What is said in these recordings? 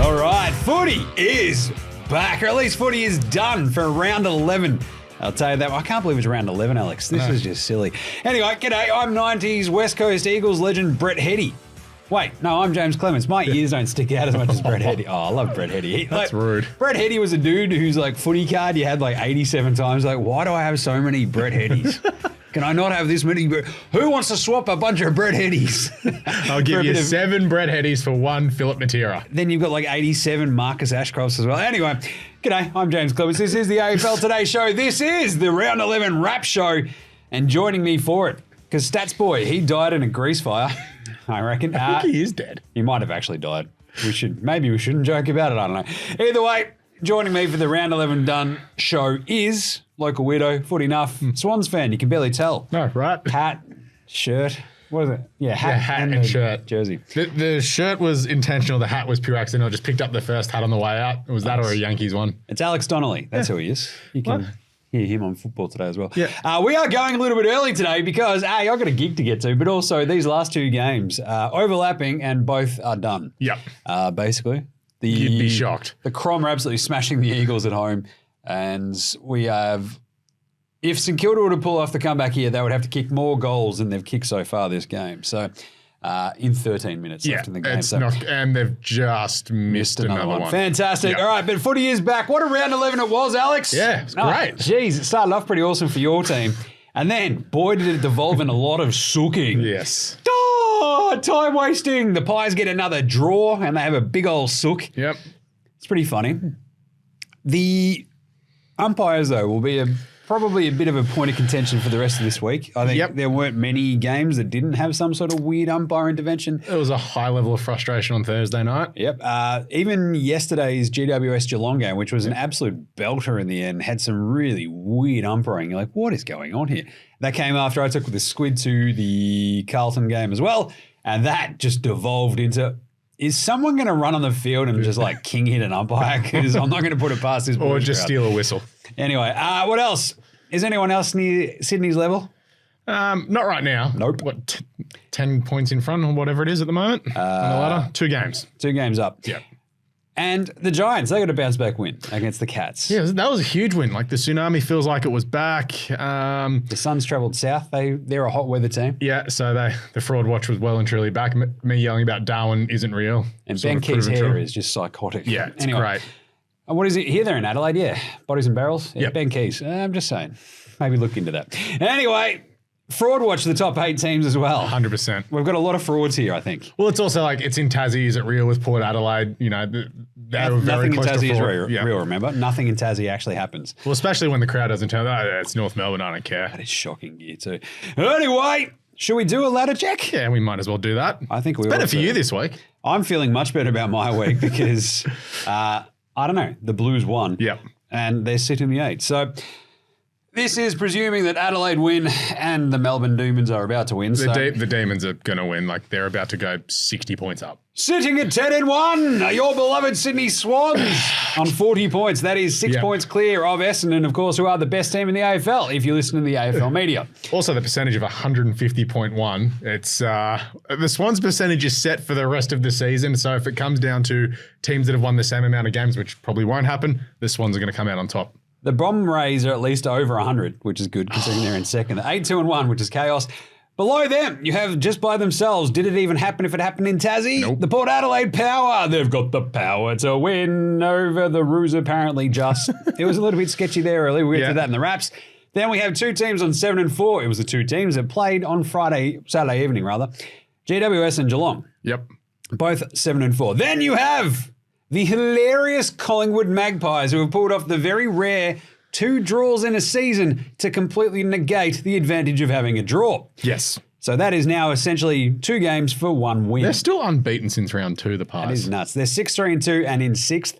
All right, footy is back, or at least footy is done for round 11. I'll tell you that. I can't believe it's round 11, Alex. This is just silly. Anyway, g'day. I'm 90s West Coast Eagles legend Brett Heady. Wait, no, I'm Jaymz Clements. My ears don't stick out as much as Brett Heady. Oh, I love Brett Heady. That's rude. Brett Heady was a dude whose footy card you had 87 times. Why do I have so many Brett Headys? Can I not have this many? Who wants to swap a bunch of Brett Headys? I'll give you 7 Brett Headys for 1 Philip Matera. Then you've got 87 Marcus Ashcrofts as well. Anyway, g'day, I'm Jaymz Clements. This is the AFL Today Show. This is the Round 11 wrap show. And joining me for it, because Stats Boy, he died in a grease fire, I reckon. I think he is dead. He might have actually died. Maybe we shouldn't joke about it. I don't know. Either way, joining me for the Round 11 Done show is local weirdo, Foot Enough, Swans fan. You can barely tell. No, right? Hat, shirt. What is it? Yeah, hat and shirt. Jersey. The shirt was intentional. The hat was pure accidental. I just picked up the first hat on the way out. It was that or a Yankees one. It's Alex Donnelly. That's who he is. You can hear him on Football Today as well. Yeah. We are going a little bit early today because, I've got a gig to get to, but also these last 2 games are overlapping and both are done. Yep. Basically. You'd be shocked. The Crom are absolutely smashing the Eagles at home. And we have, if St Kilda were to pull off the comeback here, they would have to kick more goals than they've kicked so far this game. So in 13 minutes left in the game. And they've just missed another one. Fantastic. Yep. All right, but footy is back. What a round 11 it was, Alex. Yeah, it's great. Geez, it started off pretty awesome for your team. And then, boy, did it devolve in a lot of sooking. Yes. Time wasting. The Pies get another draw and they have a big old sook. Yep. It's pretty funny. The umpires, though, will be probably a bit of a point of contention for the rest of this week. I think there weren't many games that didn't have some sort of weird umpire intervention. It was a high level of frustration on Thursday night. Yep. Even yesterday's GWS Geelong game, which was an absolute belter in the end, had some really weird umpiring. You're like, what is going on here? That came after I took the squid to the Carlton game as well, and that just devolved into, is someone going to run on the field and just king hit an umpire? Because I'm not going to put it past this Or just crowd. steal a whistle. Anyway, what else? Is anyone else near Sydney's level? Not right now. Nope. What, 10 points in front or whatever it is at the moment on the ladder? 2 games. 2 games up. Yeah. And the Giants, they got a bounce back win against the Cats. Yeah, that was a huge win. The tsunami feels like it was back. The Suns travelled south. They're a hot weather team. Yeah, so the fraud watch was well and truly back. Me yelling about Darwin isn't real. And Ben Keith's hair is just psychotic. Yeah, it's great. And what is it here? They're in Adelaide, yeah. Bodies and barrels. Yeah, yep. Ben Keith's. I'm just saying. Maybe look into that. Anyway, fraud watch the top 8 teams as well. 100%. We've got a lot of frauds here, I think. Well, it's also it's in Tassie. Is it real with Port Adelaide? They were very Nothing in close Tassie to is fraud. real, remember? Nothing in Tassie actually happens. Well, especially when the crowd doesn't turn. It's North Melbourne. I don't care. That is shocking gear too. Anyway, should we do a ladder check? Yeah, we might as well do that. I think we better ought for to. you this week. I'm feeling much better about my week because, I don't know, the Blues won. Yep. And they're sitting the 8. So this is presuming that Adelaide win and the Melbourne Demons are about to win. The Demons are going to win. They're about to go 60 points up. Sitting at 10-1 are your beloved Sydney Swans on 40 points. That is 6 points clear of Essendon, of course, who are the best team in the AFL, if you listen to the AFL media. Also, the percentage of 150.1. It's the Swans' percentage is set for the rest of the season. So if it comes down to teams that have won the same amount of games, which probably won't happen, the Swans are going to come out on top. The Brom Rays are at least over 100, which is good considering they're in second. 8-2-1, which is chaos. Below them, you have just by themselves, did it even happen if it happened in Tassie? Nope. The Port Adelaide Power. They've got the power to win over the Roos apparently just. It was a little bit sketchy there earlier. We'll get to that in the wraps. Then we have 2 teams on 7-4. It was the 2 teams that played on Saturday evening rather. GWS and Geelong. Yep. Both 7-4. Then you have the hilarious Collingwood Magpies who have pulled off the very rare 2 draws in a season to completely negate the advantage of having a draw. Yes. So that is now essentially 2 games for 1 win. They're still unbeaten since round 2, the Pies. That is nuts. They're 6-3-2 and in 6th.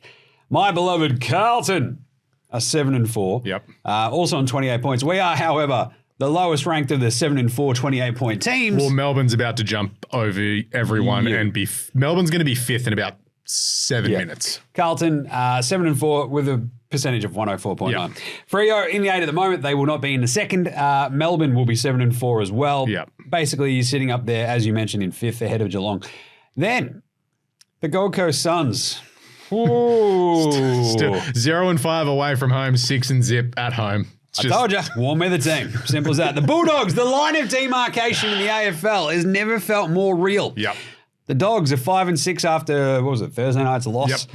My beloved Carlton are 7-4. Yep. Also on 28 points. We are, however, the lowest ranked of the 7-4 28-point teams. Well, Melbourne's about to jump over everyone and be Melbourne's going to be 5th in about 7 minutes. Carlton 7-4 with a percentage of 104.9. Yep. Freo in the 8 at the moment. They will not be in the second. Melbourne will be 7-4 as well. Yep. Basically, you're sitting up there, as you mentioned, in 5th ahead of Geelong. Then the Gold Coast Suns. Ooh. Still 0-5 away from home, 6-0 at home. I told you, warm weather team. Simple as that. The Bulldogs, the line of demarcation in the AFL has never felt more real. Yep. The Dogs are 5-6 after, what was it, Thursday night's loss.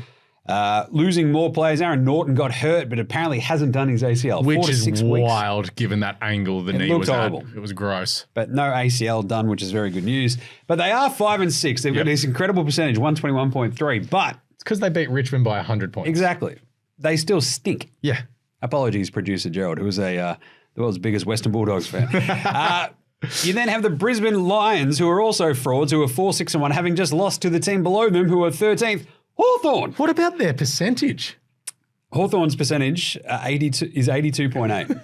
Yep. Losing more players. Aaron Norton got hurt, but apparently hasn't done his ACL. Which 4 to is 6 weeks. wild, given that angle the knee was horrible. at. It was gross. But no ACL done, which is very good news. But they are 5-6. They've got this incredible percentage, 121.3. But It's because they beat Richmond by 100 points. exactly, they still stink. Yeah. Apologies, producer Gerald, who was the world's biggest Western Bulldogs fan. You then have the Brisbane Lions, who are also frauds, who are 4-6-1, having just lost to the team below them, who are 13th. Hawthorn. What about their percentage? Hawthorn's percentage is 82.8.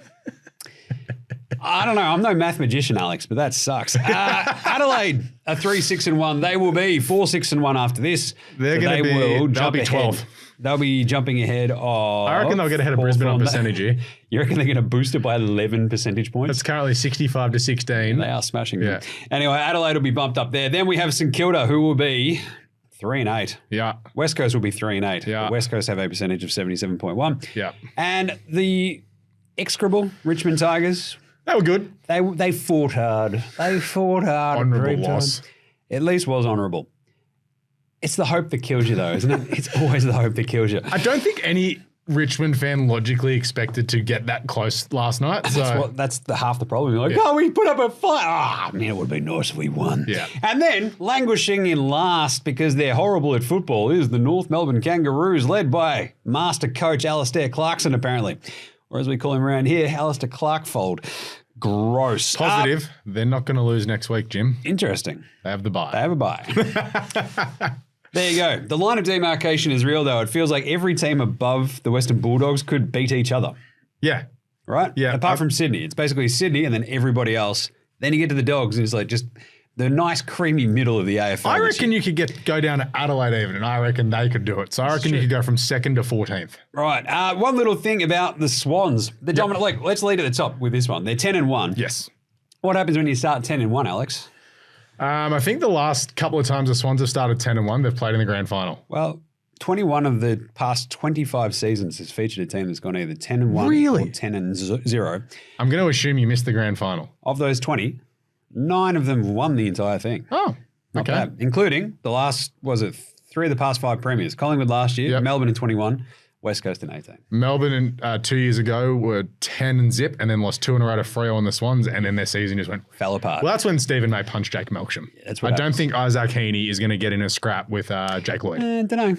I don't know. I'm no math magician, Alex, but that sucks. Adelaide are 3-6-1. They will be 4-6-1 after this. They're going to be. They'll be 12. They'll be jumping ahead of. I reckon they'll get ahead of Brisbane on percentage here. You reckon they're going to boost it by 11 percentage points? It's currently 65-16. They are smashing them. Anyway, Adelaide will be bumped up there. Then we have St Kilda, who will be 3-8. Yeah. West Coast will be 3-8. Yeah. The West Coast have a percentage of 77.1. Yeah. And the execrable Richmond Tigers. They were good. They fought hard. They fought hard. Honourable loss. At least was honourable. It's the hope that kills you, though, isn't it? It's always the hope that kills you. I don't think any Richmond fan logically expected to get that close last night. That's half the problem. You're like, we put up a fight. Man, it would be nice if we won. Yeah. And then languishing in last because they're horrible at football is the North Melbourne Kangaroos, led by master coach Alistair Clarkson, apparently. Or as we call him around here, Alistair Clarkfold. Gross. Positive. They're not going to lose next week, Jim. Interesting. They have the bye. They have a bye. There you go. The line of demarcation is real, though. It feels like every team above the Western Bulldogs could beat each other. Yeah. Right? Yeah. Apart from Sydney. It's basically Sydney and then everybody else. Then you get to the Dogs and it's like just the nice creamy middle of the AFL. I reckon you could go down to Adelaide even, and I reckon they could do it. So I reckon you could go from 2nd to 14th. Right. One little thing about the Swans. The dominant. Like, let's lead at the top with this one. They're 10-1. Yes. What happens when you start 10-1, Alex? I think the last couple of times the Swans have started 10-1, they've played in the grand final. Well, 21 of the past 25 seasons has featured a team that's gone either 10-1 Really? or 10-0. I'm going to assume you missed the grand final. Of those 20, 9 of them won the entire thing. Oh, Not okay. bad. Including the last, 3 of the past 5 premiers. Collingwood last year, Melbourne in 21, West Coast in 18. Melbourne 2 years ago were 10-0 and then lost 2 in a row to Freo on the Swans, and then their season just went... Fell apart. Well, that's when Stephen May punched Jake Melksham. That's what I don't think Isaac Heaney is going to get in a scrap with Jake Lloyd. Don't know.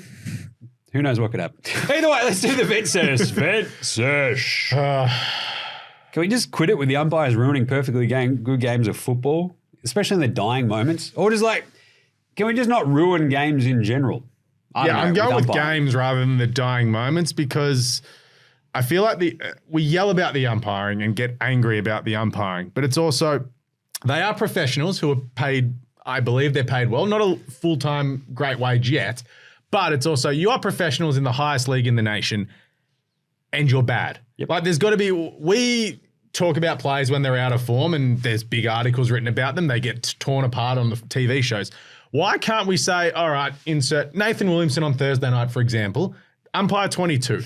Who knows what could happen. Either way, let's do the vet sesh. Vet sesh. Can we just quit it with the umpires ruining perfectly good games of football, especially in the dying moments? Or just can we just not ruin games in general? I'm going with games rather than the dying moments because I feel like we yell about the umpiring and get angry about the umpiring, but it's also they are professionals who are paid, I believe they're paid well, not a full-time great wage yet, but it's also you are professionals in the highest league in the nation and you're bad. Yep. Like there's got to be, we talk about players when they're out of form and there's big articles written about them. They get torn apart on the TV shows. Why can't we say, all right, insert Nathan Williamson on Thursday night, for example, umpire 22,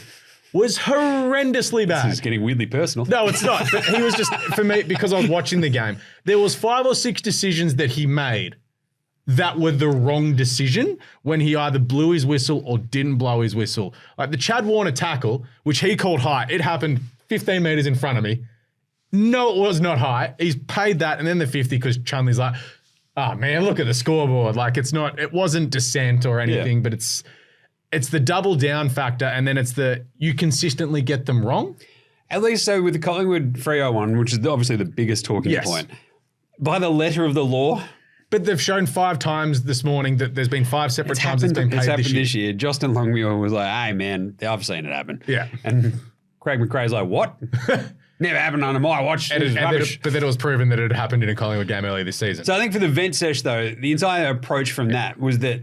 was horrendously bad. This is getting weirdly personal. No, it's not. But he was just, for me, because I was watching the game, there was 5 or 6 decisions that he made that were the wrong decision when he either blew his whistle or didn't blow his whistle. Like the Chad Warner tackle, which he called high, it happened 15 metres in front of me. No, it was not high. He's paid that, and then the 50 because Chunley's like, oh man, look at the scoreboard. Like it wasn't dissent or anything, but it's the double down factor, and then it's you consistently get them wrong. At least so with the Collingwood Freo one, which is obviously the biggest talking point. By the letter of the law. But they've shown 5 times this morning that there's been 5 separate times it's been paid this year. Justin Longmuir was like, hey man, I've seen it happen. Yeah. And Craig McRae's like, what? Never happened under my watch. But then it was proven that it had happened in a Collingwood game earlier this season. So I think for the vent sesh, though, the entire approach from that was that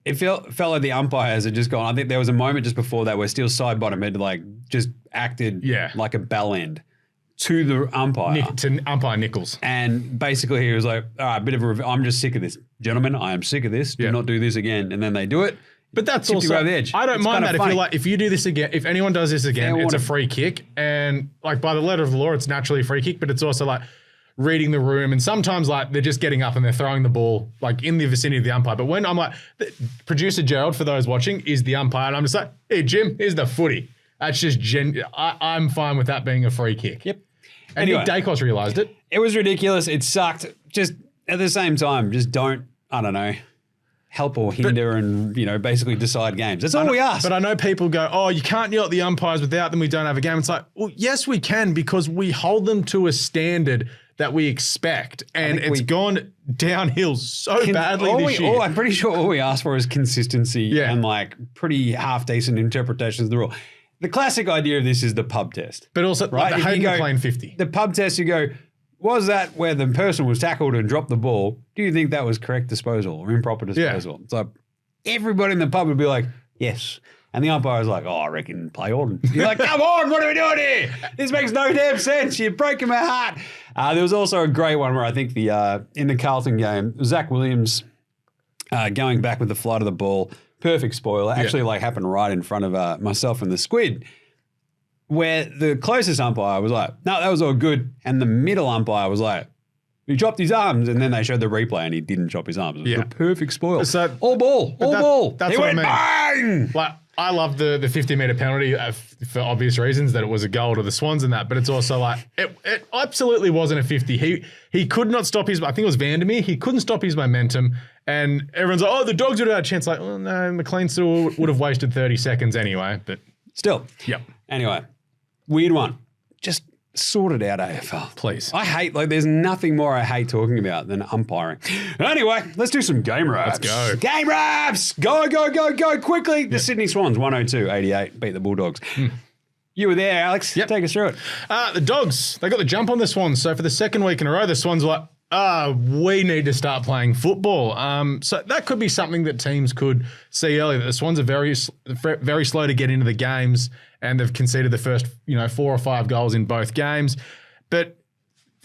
it felt like the umpires had just gone. I think there was a moment just before that where Steele Sidebottom had just acted like a bell end to the umpire. To umpire Nichols. And basically he was like, all right, I'm just sick of this. Gentlemen, I am sick of this. Do not do this again. And then they do it. But that's tipped you also, over the edge. I don't It's mind kinda that. If funny. you're like, if you do this again, if anyone does this again, it's a free kick. And like by the letter of the law, it's naturally a free kick, but it's also like reading the room. And sometimes like they're just getting up and they're throwing the ball like in the vicinity of the umpire. But when I'm like, producer Gerald, for those watching, is the umpire. And I'm just like, hey, Jim, here's the footy. That's just, I'm fine with that being a free kick. Yep. And Anyway. Nick Dacos realised it. It was ridiculous. It sucked. Just at the same time, just don't, I don't know, help or hinder and, you know, basically decide games. That's all we ask. But I know people go, oh, you can't yell at the umpires. Without them, we don't have a game. It's like, well, yes, we can, because we hold them to a standard that we expect. And it's gone downhill so badly this year. I'm pretty sure all we ask for is consistency and like pretty half-decent interpretations of the rule. The classic idea of this is the pub test. But also, right? like the Hayden McLean 50. The pub test, you go, was that where the person was tackled and dropped the ball? Do you think that was correct disposal or improper disposal? It's like everybody in the pub would be like, yes. And the umpire was like, oh, I reckon play on. You're like, come on, what are we doing here? This makes no damn sense. You're breaking my heart. There was also a great one where I think in the Carlton game, Zach Williams going back with the flight of the ball, perfect spoiler, actually like happened right in front of myself and the squid, where the closest umpire was like, no, that was all good. And the middle umpire was like, he chopped his arms. And then they showed the replay and he didn't chop his arms. It was the perfect spoil. So, all ball. That's he what went I mean. bang! Like, I love the 50-metre penalty for obvious reasons, that it was a goal to the Swans and that. But it's also like, it absolutely wasn't a 50. He could not stop his, I think it was Vandermeer. He couldn't stop his momentum. And everyone's like, oh, the Dogs would have had a chance. Like, well, no, McLean still would have wasted 30 seconds anyway. But still. Yep. Anyway, weird one. Just sort it out, AFL. Please. I hate, there's nothing more I hate talking about than umpiring. Anyway, let's do some game wraps. Let's go. Game wraps! Go quickly. The Sydney Swans, 102-88, beat the Bulldogs. You were there, Alex. Yep. Take us through it. The Dogs, they got the jump on the Swans. So for the second week in a row, the Swans were like, we need to start playing football. So that could be something that teams could see early, that the Swans are very, very slow to get into the games, and they've conceded the first, 4 or 5 goals in both games. But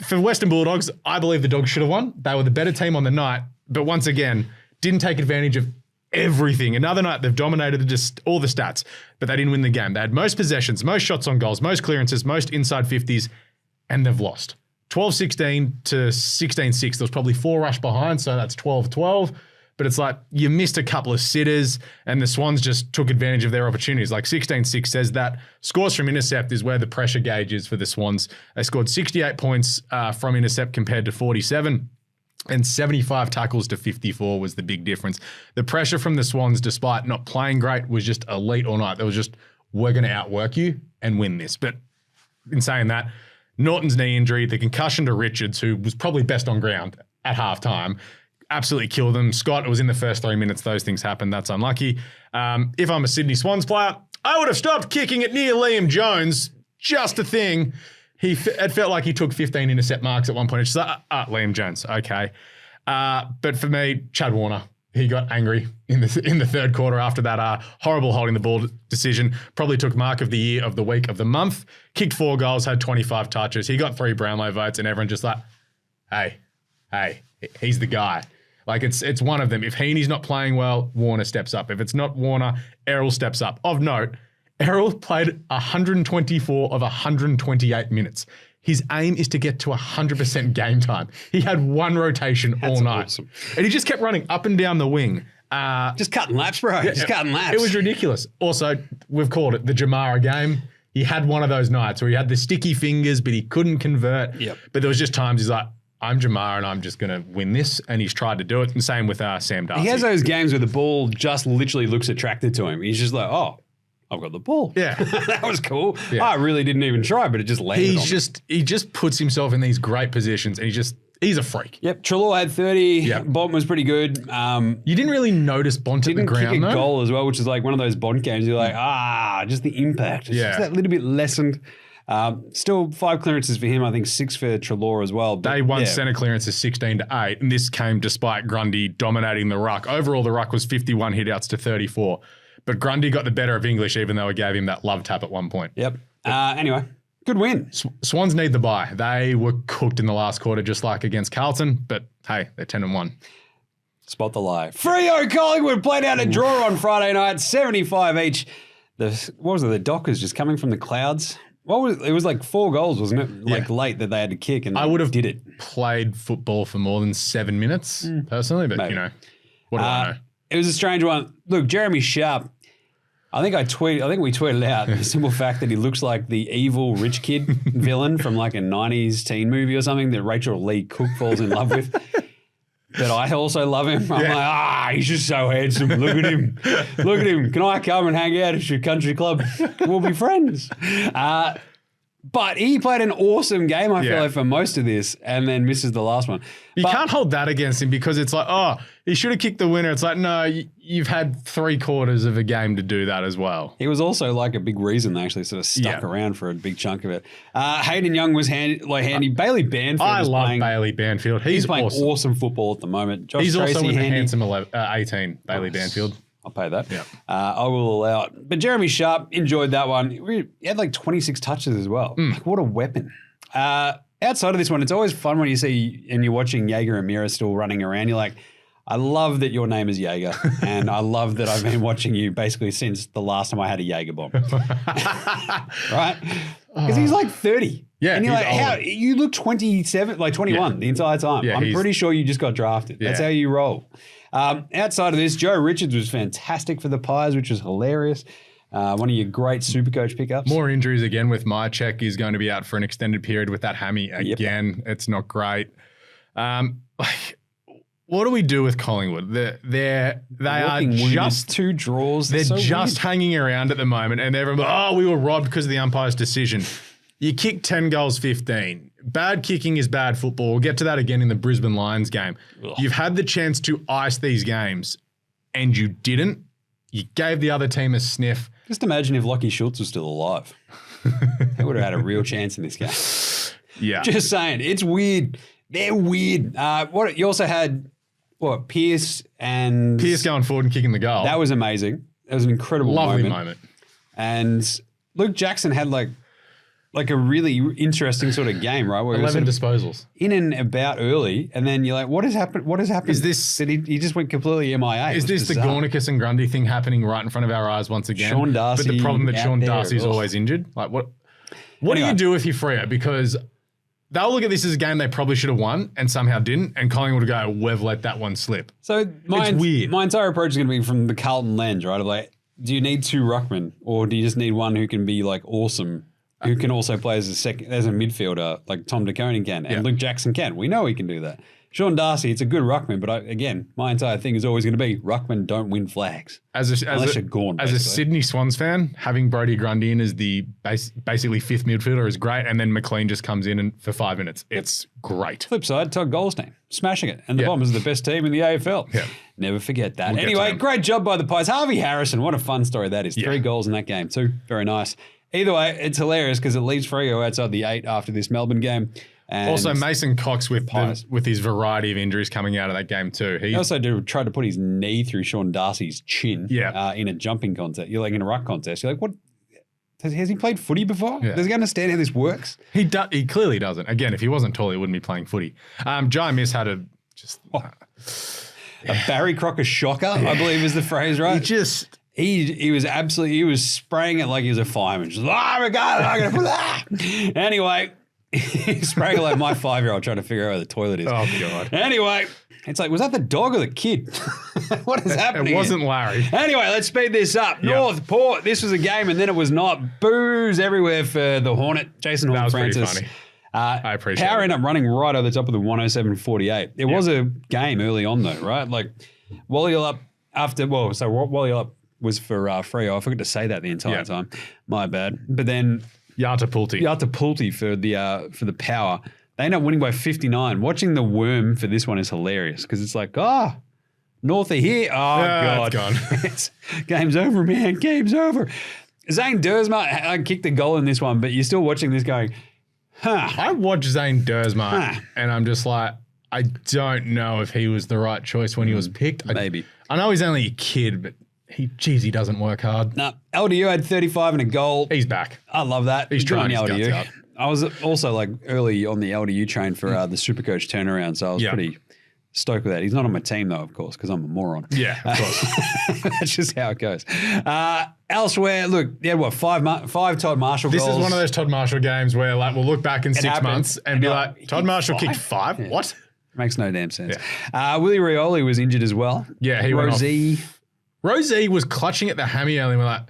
for Western Bulldogs, I believe the Dogs should have won. They were the better team on the night, but once again, didn't take advantage of everything. Another night, they've dominated just all the stats, but they didn't win the game. They had most possessions, most shots on goals, most clearances, most inside 50s, and they've lost. 12-16 to 16-6. There was probably 4 rush behind, so that's 12-12. But it's like you missed a couple of sitters and the Swans just took advantage of their opportunities. Like 16-6 says that scores from intercept is where the pressure gauge is for the Swans. They scored 68 points from intercept compared to 47, and 75 tackles to 54 was the big difference. The pressure from the Swans, despite not playing great, was just elite all night. There was just, we're going to outwork you and win this. But in saying that, Norton's knee injury, the concussion to Richards, who was probably best on ground at halftime, absolutely killed them. Scott, it was in the first 3 minutes. Those things happened. That's unlucky. If I'm a Sydney Swans player, I would have stopped kicking it near Liam Jones. Just a thing. It felt like he took 15 intercept marks at one point. It's just like, Liam Jones, okay. But for me, Chad Warner, he got angry in the third quarter after that horrible holding the ball decision. Probably took mark of the year, of the week, of the month. Kicked 4 goals, had 25 touches. He got 3 Brownlow votes, and everyone just like, hey, he's the guy. Like, it's one of them. If Heaney's not playing well, Warner steps up. If it's not Warner, Errol steps up. Of note, Errol played 124 of 128 minutes. His aim is to get to 100% game time. He had 1 rotation all night. Awesome. And he just kept running up and down the wing. Just cutting laps, bro. Just cutting laps. It was ridiculous. Also, we've called it the Jamara game. He had one of those nights where he had the sticky fingers, but he couldn't convert. Yep. But there was just times he's like, I'm Jamar and I'm just going to win this. And he's tried to do it. And same with Sam Darcy. He has those games where the ball just literally looks attracted to him. He's just like, oh, I've got the ball. Yeah. That was cool. Yeah. I really didn't even try, but it just landed on me. He just puts himself in these great positions and he's a freak. Yep. Treloar had 30. Yep. Bont was pretty good. You didn't really notice Bont at the ground, didn't kick a though. goal as well, which is like one of those Bont games. You're like, just the impact. It's just that little bit lessened. Still 5 clearances for him. I think 6 for Treloar as well. Day one centre clearances 16-8, and this came despite Grundy dominating the ruck. Overall, the ruck was 51 hitouts to 34. But Grundy got the better of English, even though he gave him that love tap at one point. Yep. Anyway, good win. Swans need the bye. They were cooked in the last quarter, just like against Carlton. But hey, they're 10-1. Spot the lie. Freo Collingwood played out a draw on Friday night, 75 each. What was it? The Dockers just coming from the clouds. It was like 4 goals, wasn't it? Like late that they had to kick, and I would have did it. Played football for more than 7 minutes personally, but Maybe. What do I know? It was a strange one. Look, Jeremy Sharp. I think we tweeted out the simple fact that he looks like the evil rich kid villain from like a 90s teen movie or something that Rachel Lee Cook falls in love with. But I also love him. I'm like, he's just so handsome. Look at him. Look at him. Can I come and hang out at your country club? We'll be friends. But he played an awesome game, I feel like, for most of this, and then misses the last one. You can't hold that against him because it's like, he should have kicked the winner. It's like, no, you've had 3/4 of a game to do that as well. He was also like a big reason they actually sort of stuck around for a big chunk of it. Hayden Young was handy. Bailey Banfield I love playing, Bailey Banfield. He's playing awesome football at the moment. Josh He's Tracy, also in the handy. handsome 18, Bailey Banfield. I'll pay that. Yeah. I will allow it. But Jeremy Sharp enjoyed that one. He had like 26 touches as well. Like, what a weapon. Outside of this one, it's always fun when you see and you're watching Jaeger and Mira still running around. You're like, I love that your name is Jaeger, and I love that I've been watching you basically since the last time I had a Jaeger bomb. Right? Because he's like 30. Yeah, and you're he's like, how old. you look 27, like 21 the entire time. Yeah, I'm pretty sure you just got drafted. That's how you roll. Outside of this, Joe Richards was fantastic for the Pies, which was hilarious. One of your great Supercoach pickups. More injuries again with Mychek. He's going to be out for an extended period with that hammy again. It's not great. What do we do with Collingwood? They are just 2 draws. They're so just weird. hanging around at the moment, and everyone's like, we were robbed because of the umpire's decision. You kick 10 goals, 15. Bad kicking is bad football. We'll get to that again in the Brisbane Lions game. Ugh. You've had the chance to ice these games, and you didn't. You gave the other team a sniff. Just imagine if Lockie Schultz was still alive. They would have had a real chance in this game. Yeah. Just saying. It's weird. They're weird. You also had, Pearce going forward and kicking the goal. That was amazing. It was an incredible moment. And Luke Jackson had like a really interesting sort of game, right? Where 11 disposals. In and about early, and then you're like, what has happened? What has happened? Is this... He just went completely MIA. Is this bizarre. The Gornicus and Grundy thing happening right in front of our eyes once again? Sean Darcy. But the problem that Sean Darcy's always injured? Like, what do you do if you're Freo? Because they'll look at this as a game they probably should have won and somehow didn't, and Collingwood would go, we've let that one slip. So it's weird. My entire approach is going to be from the Carlton lens, right? Of like, do you need 2 ruckmen, or do you just need one who can be like awesome, who can also play as a midfielder like Tom DeConing can, and Luke Jackson can? We know he can do that. Sean Darcy, it's a good ruckman, but my entire thing is always going to be ruckmen don't win flags. Unless you're gone, as a Sydney Swans fan, having Brodie Grundy in as the basically 5th midfielder is great, and then McLean just comes in for 5 minutes. It's great. Flip side, Todd Goldstein, smashing it. And the Bombers are the best team in the AFL. Yeah. Never forget that. Anyway, great job by the Pies. Harvey Harrison, what a fun story that is. 3 goals in that game too. Very nice. Either way, it's hilarious because it leaves Freo outside the 8 after this Melbourne game. And also, Mason Cox with his variety of injuries coming out of that game too. He also tried to put his knee through Sean Darcy's chin in a jumping contest. You're like in a ruck contest. You're like, what? Has he played footy before? Yeah. Does he understand how this works? He clearly doesn't. Again, if he wasn't tall, he wouldn't be playing footy. Jaymz had a Barry Crocker shocker, I believe is the phrase, right? He was spraying it like he was a fireman. Just, oh my God, I'm going to put that. Anyway, he's spraying it like my 5-year-old trying to figure out where the toilet is. Oh, God. Anyway, it's like, was that the dog or the kid? What is happening? It wasn't Larry. Anyway, let's speed this up. North Port, this was a game and then it was not. Boos everywhere for the Hornet. Jason Horton-Francis. That was pretty funny. I appreciate Power it. ended up running right over the top of the 107-48. It was a game early on though, right? Like Wally up Wally up was for Freo. I forgot to say that the entire time. My bad. But then Yatapulti for the Power. They end up winning by 59. Watching the worm for this one is hilarious because it's like, North are here. Oh, God. It's gone. Game's over, man. Game's over. Zane Dersma kicked the goal in this one, but you're still watching this going, I watched Zane Dersma and I'm just like, I don't know if he was the right choice when he was picked. Maybe. I know he's only a kid, but he doesn't work hard. No, LDU had 35 and a goal. He's back. I love that. He's trying on his guts out. I was also like early on the LDU train for the Supercoach turnaround, so I was stoked with that. He's not on my team, though, of course, because I'm a moron. Yeah, of course. That's just how it goes. Elsewhere, look, yeah, what, five Todd Marshall goals. This is one of those Todd Marshall games where like we'll look back in 6 months and be like, Todd Marshall kicked 5? Yeah. What? Makes no damn sense. Yeah. Willie Rioli was injured as well. Yeah, he Rosie. Rosie was clutching at the hammy early. We're like,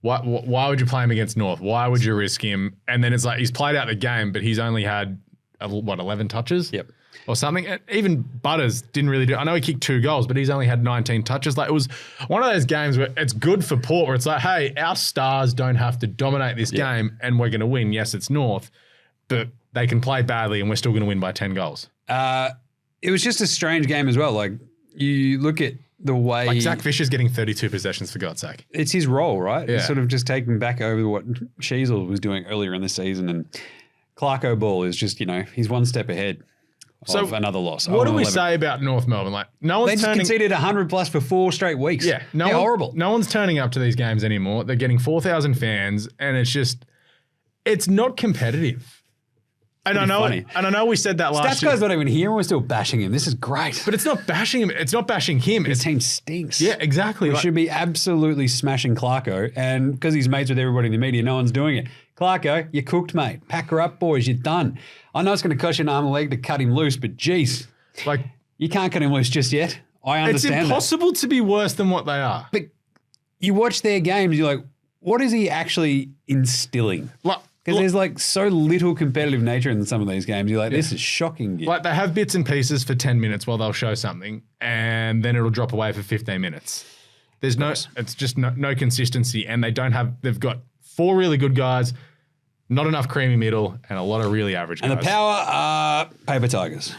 why would you play him against North? Why would you risk him? And then it's like he's played out the game, but he's only had, 11 touches? Yep. Or something. And even Butters didn't really do. I know he kicked 2 goals, but he's only had 19 touches. Like it was one of those games where it's good for Port, where it's like, hey, our stars don't have to dominate this game, and we're going to win. Yes, it's North, but they can play badly, and we're still going to win by 10 goals. It was just a strange game as well. Like you look at the way like Zach Fisher's getting 32 possessions for God's sake. It's his role, right? Yeah. He's sort of just taking back over what Sheasel was doing earlier in the season, and Clarko Ball is just he's one step ahead. Of another loss. What do we say about North Melbourne? Like no one's they just conceded 100 plus for 4 straight weeks. Yeah, they're horrible. No one's turning up to these games anymore. They're getting 4,000 fans, and it's not competitive. And I know we said that last year. Stats guy's not even here, and we're still bashing him. This is great. But it's not bashing him. It's not bashing him. His team stinks. Yeah, exactly. We should be absolutely smashing Clarko, and because he's mates with everybody in the media, no one's doing it. Clarko, you're cooked, mate. Pack her up, boys. You're done. I know it's going to cost you an arm and leg to cut him loose, but geez, like you can't cut him loose just yet. I understand it's impossible to be worse than what they are. But you watch their games, you're like, what is he actually instilling? Because there's like so little competitive nature in some of these games. You're like, this is shocking. Like they have bits and pieces for 10 minutes while they'll show something, and then it'll drop away for 15 minutes. There's it's just no consistency, and they've got 4 really good guys, not enough creamy middle, and a lot of really average guys. And the power are Paper Tigers.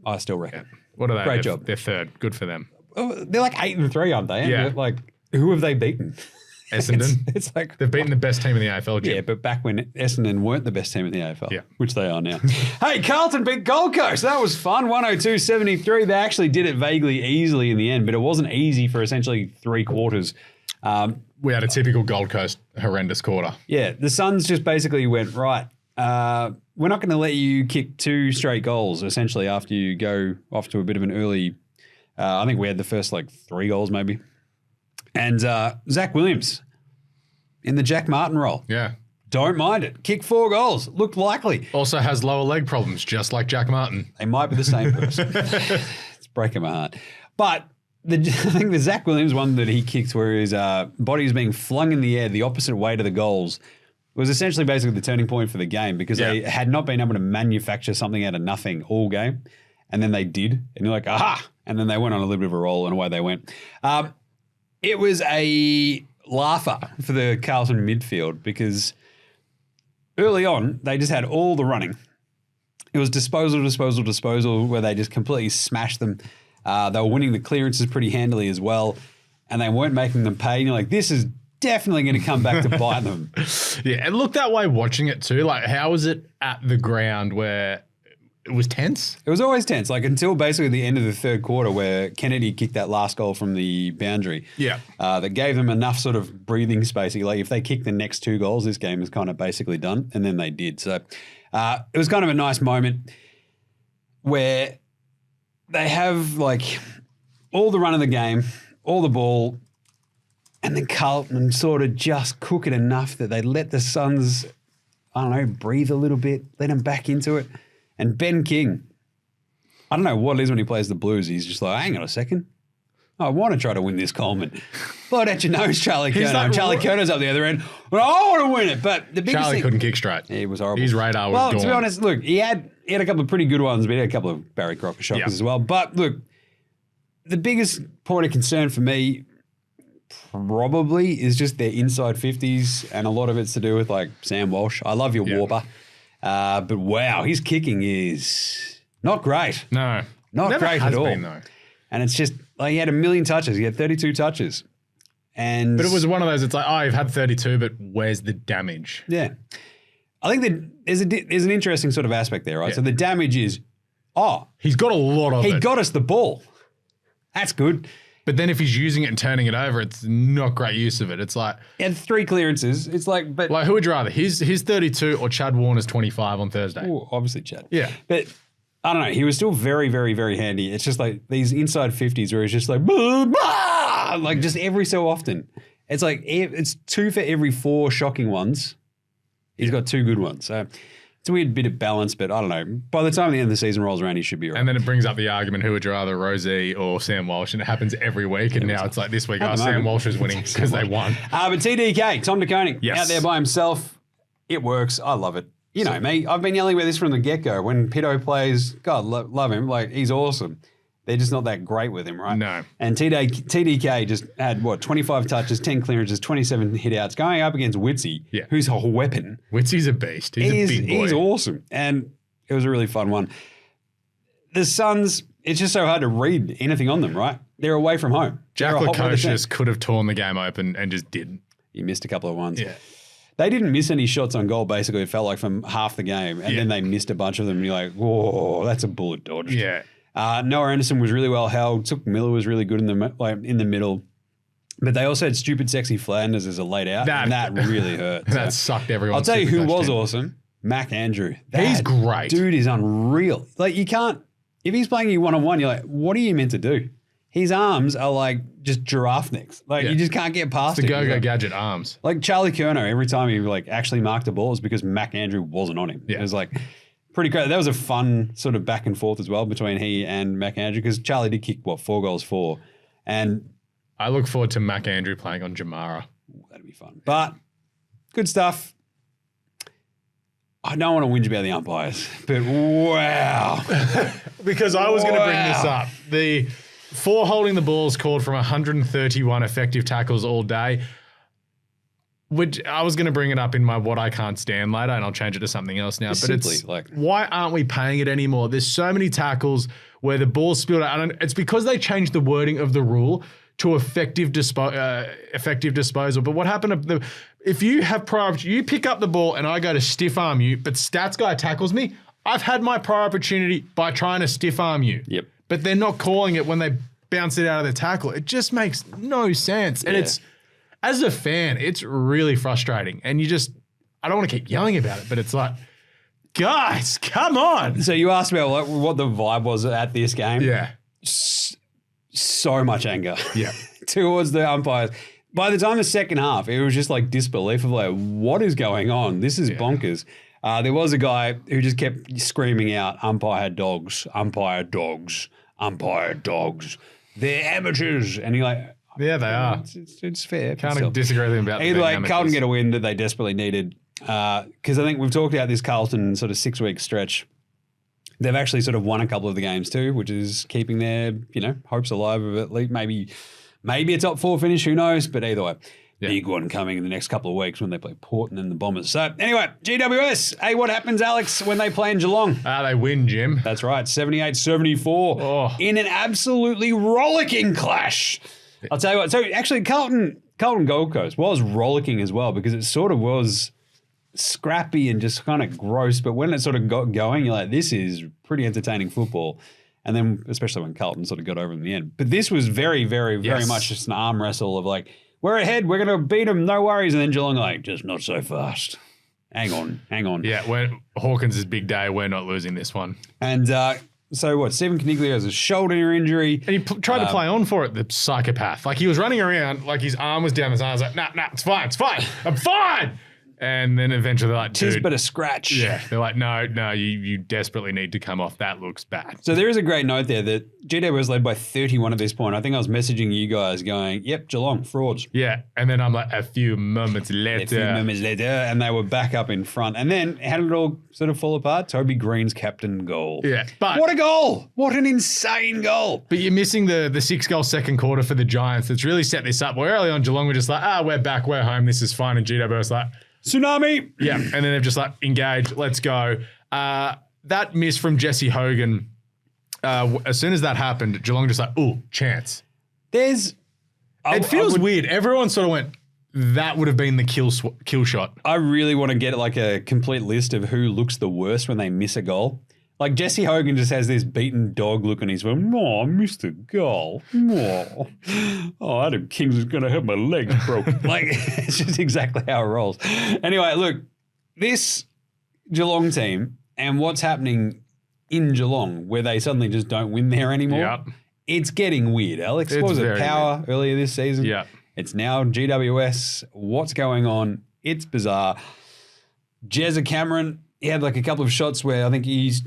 I still reckon. Yeah. What are they? Great job. They're 3rd. Good for them. Oh, they're like 8-3, aren't they? Yeah. Like, who have they beaten? Essendon. It's like they've beaten the best team in the AFL. Jim. Yeah, but back when Essendon weren't the best team in the AFL, which they are now. Hey, Carlton beat Gold Coast. That was fun. 102-73. They actually did it vaguely easily in the end, but it wasn't easy for essentially 3 quarters. We had a typical Gold Coast horrendous quarter. Yeah, the Suns just basically went, right, we're not going to let you kick 2 straight goals, essentially, after you go off to a bit of an early, I think we had the first 3 goals maybe. And Zach Williams in the Jack Martin role. Yeah. Don't mind it. Kick 4 goals. Looked likely. Also has lower leg problems, just like Jack Martin. They might be the same person. It's breaking my heart. But I think the Zach Williams one that he kicked where his body was being flung in the air the opposite way to the goals was essentially basically the turning point for the game because they had not been able to manufacture something out of nothing all game. And then they did. And you're like, aha! And then they went on a little bit of a roll and away they went. It was a laugher for the Carlton midfield because early on, they just had all the running. It was disposal, where they just completely smashed them. They were winning the clearances pretty handily as well, and they weren't making them pay. And you're like, this is definitely going to come back to bite them. Yeah, it looked that way watching it too. Like, how was it at the ground where it was tense? It was always tense, until basically the end of the 3rd quarter where Kennedy kicked that last goal from the boundary. Yeah. That gave them enough sort of breathing space. Like, if they kick the next 2 goals, this game is kind of basically done, and then they did. So it was kind of a nice moment where they have, all the run of the game, all the ball, and then Carlton sort of just cook it enough that they let the Suns, breathe a little bit, let them back into it. And Ben King, I don't know what it is when he plays the Blues. He's just like, hang on a second. I want to try to win this Coleman. Blood at your nose, Charlie Curnow. Charlie Curnow's up the other end. Well, I want to win it. But the biggest Charlie couldn't kick straight. He was horrible. His radar was gone. Well, to be honest, look, he had a couple of pretty good ones, but he had a couple of Barry Crocker shockers as well. But look, the biggest point of concern for me probably is just their inside 50s, and a lot of it's to do with Sam Walsh. I love your Warper. But wow, his kicking is not great. No. Not great at all. Been, though. And it's just, he had 1 million touches. He had 32 touches. But it was one of those, it's like, you've had 32, but where's the damage? Yeah. I think that there's an interesting sort of aspect there, right? Yeah. So the damage is, he's got a lot of it. He got us the ball. That's good. But then if he's using it and turning it over, it's not great use of it. It's like... He had 3 clearances. It's like... but who would you rather? His 32 or Chad Warner's 25 on Thursday? Ooh, obviously Chad. Yeah. But I don't know. He was still very, very, very handy. It's just like these inside 50s where he's just like, blah, blah, like just every so often. It's like it's 2 for every 4 shocking ones. He's got 2 good ones. So it's a weird bit of balance, but I don't know. By the time the end of the season rolls around, he should be right. And then it brings up the argument, who would you rather, Rosie or Sam Walsh? And it happens every week. And now it's like this week, Sam Walsh is winning because they won. But TDK, Tom De Koning, out there by himself. It works. I love it. You know me. I've been yelling about this from the get-go. When Pitto plays, God, love him. Like, he's awesome. They're just not that great with him, right? No. And TDK just had, 25 touches, 10 clearances, 27 hit-outs, going up against Witsy, who's a weapon. Witsy's a beast. He's a big boy. He's awesome. And it was a really fun one. The Suns, it's just so hard to read anything on them, right? They're away from home. Jack Lukosius could have torn the game open and just didn't. He missed a couple of ones. Yeah. They didn't miss any shots on goal, basically, it felt like, from half the game. And then they missed a bunch of them. And you're like, whoa, that's a bullet dodged. Yeah. Noah Anderson was really well held. Took Miller was really good in the middle. But they also had stupid, sexy Flanders as a laid out. And that really hurt. That sucked everyone. I'll tell you who was awesome. Mac Andrew. He's great. Dude is unreal. Like, you can't, if he's playing you one-on-one, you're like, what are you meant to do? His arms are like just giraffe necks. Like, you just can't get past it. The go-go gadget arms. Like Charlie Curnow, every time he like actually marked the ball is because Mac Andrew wasn't on him. It was like pretty crazy. That was a fun sort of back and forth as well between he and Mac Andrew, because Charlie did kick, 4 goals for. And I look forward to Mac Andrew playing on Jamara. That'd be fun. But good stuff. I don't want to whinge about the umpires, but wow. Because I was going to bring this up. The 4 holding the balls called from 131 effective tackles all day. Which I was going to bring it up in my what I can't stand later, and I'll change it to something else now. But it's like, why aren't we paying it anymore? There's so many tackles where the ball's spilled out. And it's because they changed the wording of the rule to effective disposal. But what happened? If you have prior, you pick up the ball and I go to stiff arm you, but stats guy tackles me, I've had my prior opportunity by trying to stiff arm you. Yep. But they're not calling it when they bounce it out of the tackle. It just makes no sense. And it's, as a fan, it's really frustrating. And I don't want to keep yelling about it, but it's like, guys, come on. So you asked about what the vibe was at this game. Yeah. So much anger. Yeah. Towards the umpires. By the time the second half, it was just like disbelief of like, what is going on? This is bonkers. There was a guy who just kept screaming out, umpire dogs, umpire dogs, umpire dogs. They're amateurs. And you're like, yeah, they are. It's fair. Can't disagree with him about that. Either way, Carlton get a win that they desperately needed. Because I think we've talked about this Carlton sort of 6-week stretch. They've actually sort of won a couple of the games too, which is keeping their, hopes alive of at least maybe a top 4 finish. Who knows? But either way, big one coming in the next couple of weeks when they play Port and then the Bombers. So anyway, GWS. Hey, what happens, Alex, when they play in Geelong? They win, Jim. That's right, 78-74 in an absolutely rollicking clash. I'll tell you what. So actually, Carlton Gold Coast was rollicking as well, because it sort of was scrappy and just kind of gross. But when it sort of got going, you're like, this is pretty entertaining football. And then, especially when Carlton sort of got over in the end. But this was very, very, very much just an arm wrestle of like, we're ahead, we're going to beat them, no worries. And then Geelong like, just not so fast. Hang on. Yeah, when Hawkins' big day, we're not losing this one. And so what? Stephen Caniglio has a shoulder injury. And he tried to play on for it, the psychopath. Like, he was running around, like his arm was down his arm. I was like, nah, it's fine. I'm fine. And then eventually they're like, dude. Tis but a scratch. Yeah. They're like, no, you desperately need to come off. That looks bad. So there is a great note there that GW was led by 31 at this point. I think I was messaging you guys going, yep, Geelong, frauds. Yeah. And then I'm like, a few moments later. And they were back up in front. And then how did it all sort of fall apart? Toby Green's captain goal. Yeah. But what a goal. What an insane goal. But you're missing the 6-goal second quarter for the Giants. That's really set this up. Where early on, Geelong were just like, we're back, we're home, this is fine. And GW was like, tsunami. Yeah. And then they've just like, engaged, let's go. That miss from Jesse Hogan, as soon as that happened, Geelong just like, ooh, chance. It feels weird. Everyone sort of went, that would have been the kill shot. I really want to get like a complete list of who looks the worst when they miss a goal. Like Jesse Hogan just has this beaten dog look on his face. Oh, I missed a goal. Oh, Adam Kings is going to have my legs broken. Like, it's just exactly how it rolls. Anyway, look, this Geelong team and what's happening in Geelong where they suddenly just don't win there anymore. Yep. It's getting weird, Alex. It's What was it, very Power earlier this season? Yeah. It's now GWS. What's going on? It's bizarre. Jezza Cameron, he had like a couple of shots where I think he's,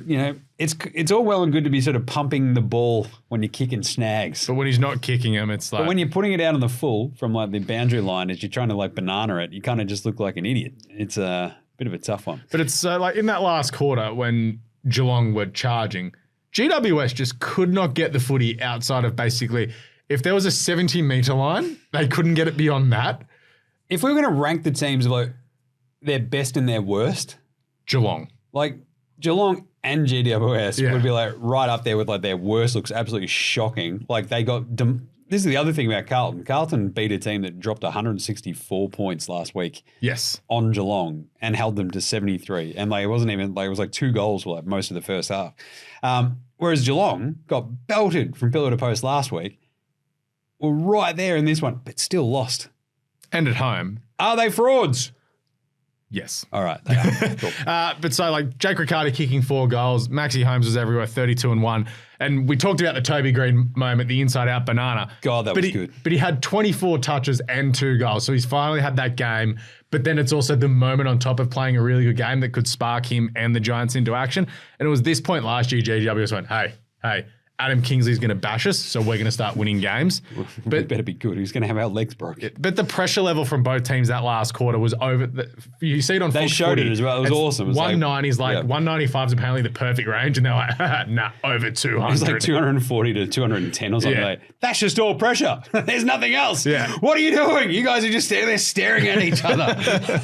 it's all well and good to be sort of pumping the ball when you're kicking snags. But when he's not kicking them, it's like... But when you're putting it out on the full from like the boundary line as you're trying to like banana it, you kind of just look like an idiot. It's a bit of a tough one. But it's like in that last quarter when Geelong were charging, GWS just could not get the footy outside of basically, if there was a 70-metre line, they couldn't get it beyond that. If we were going to rank the teams like their best and their worst, Geelong. Like Geelong and GWS Yeah. would be like right up there with like their worst looks absolutely shocking. Like they got, this is the other thing about Carlton. Carlton beat a team that dropped 164 points last week. Yes. On Geelong and held them to 73. And like it wasn't even like it was like 2 goals for like most of the first half. Whereas Geelong got belted from pillar to post last week. Were right there in this one, but still lost. And at home. Are they frauds? Yes. All right. They are. Cool. But so like Jake Riccardi kicking 4 goals, Maxie Holmes was everywhere, 32-1. And we talked about the Toby Green moment, the inside-out banana. God, that was good. But he had 24 touches and 2 goals. So he's finally had that game. But then it's also the moment on top of playing a really good game that could spark him and the Giants into action. And it was this point last year, GWS went, hey, Adam Kingsley's going to bash us, so we're going to start winning games. But it better be good. He's going to have our legs broken. But the pressure level from both teams that last quarter was over. You see it on Fox They showed 40, it as well. It was awesome. It was 190 is like, yeah. 195 is apparently the perfect range, and they're like, nah, over 200. It was like 240 to 210 or something. Yeah. Like, that's just all pressure. There's nothing else. Yeah. What are you doing? You guys are just standing there staring at each other.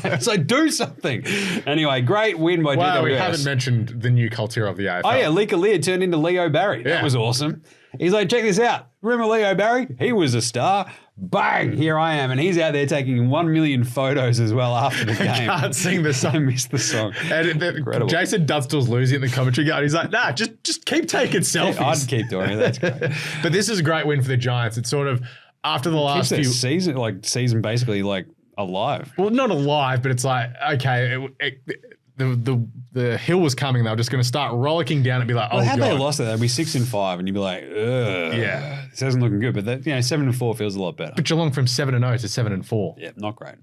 It's like, do something. Anyway, great win by Wow, GWS. we haven't mentioned the new culture of the AFL. Oh, yeah. Lika Lear turned into Leo Barry. Yeah. That was awesome. He's like, check this out. Remember Leo Barry? He was a star. Bang, here I am. And he's out there taking 1 million photos as well after the game. I can't sing the I song. missed the song. And Incredible. Jason Dunstall's losing at the commentary guard. He's like, nah, just keep taking selfies. I'd keep doing it. That's great. But this is a great win for the Giants. It's sort of after the last Keeps few their season basically like alive. Well, not alive, but it's like, okay, the hill was coming. They were just going to start rollicking down and be like, Well, had God. they lost it, they'd be 6-5, and you'd be like, ugh. Yeah. This isn't looking good. But that, 7-4 feels a lot better. But Geelong from 7-0 to 7-4. Yeah, not great.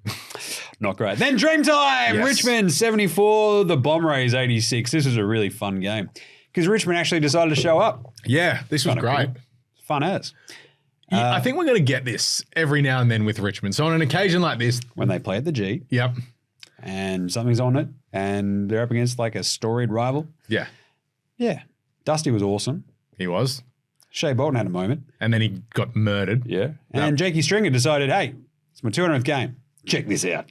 Not great. Then Dreamtime! Yes. Richmond 74, the Bomb Rays 86. This was a really fun game because Richmond actually decided to show up. Yeah, this was Kinda great. cool. Fun as. I think we're going to get this every now and then with Richmond. So on an occasion like this, When they play at the G yep, and something's on it and they're up against like a storied rival. yeah, Yeah. Dusty was awesome. he was. Shea Bolton had a moment. And then he got murdered. Yeah. And Jakey Stringer decided, hey, it's my 200th game. Check this out.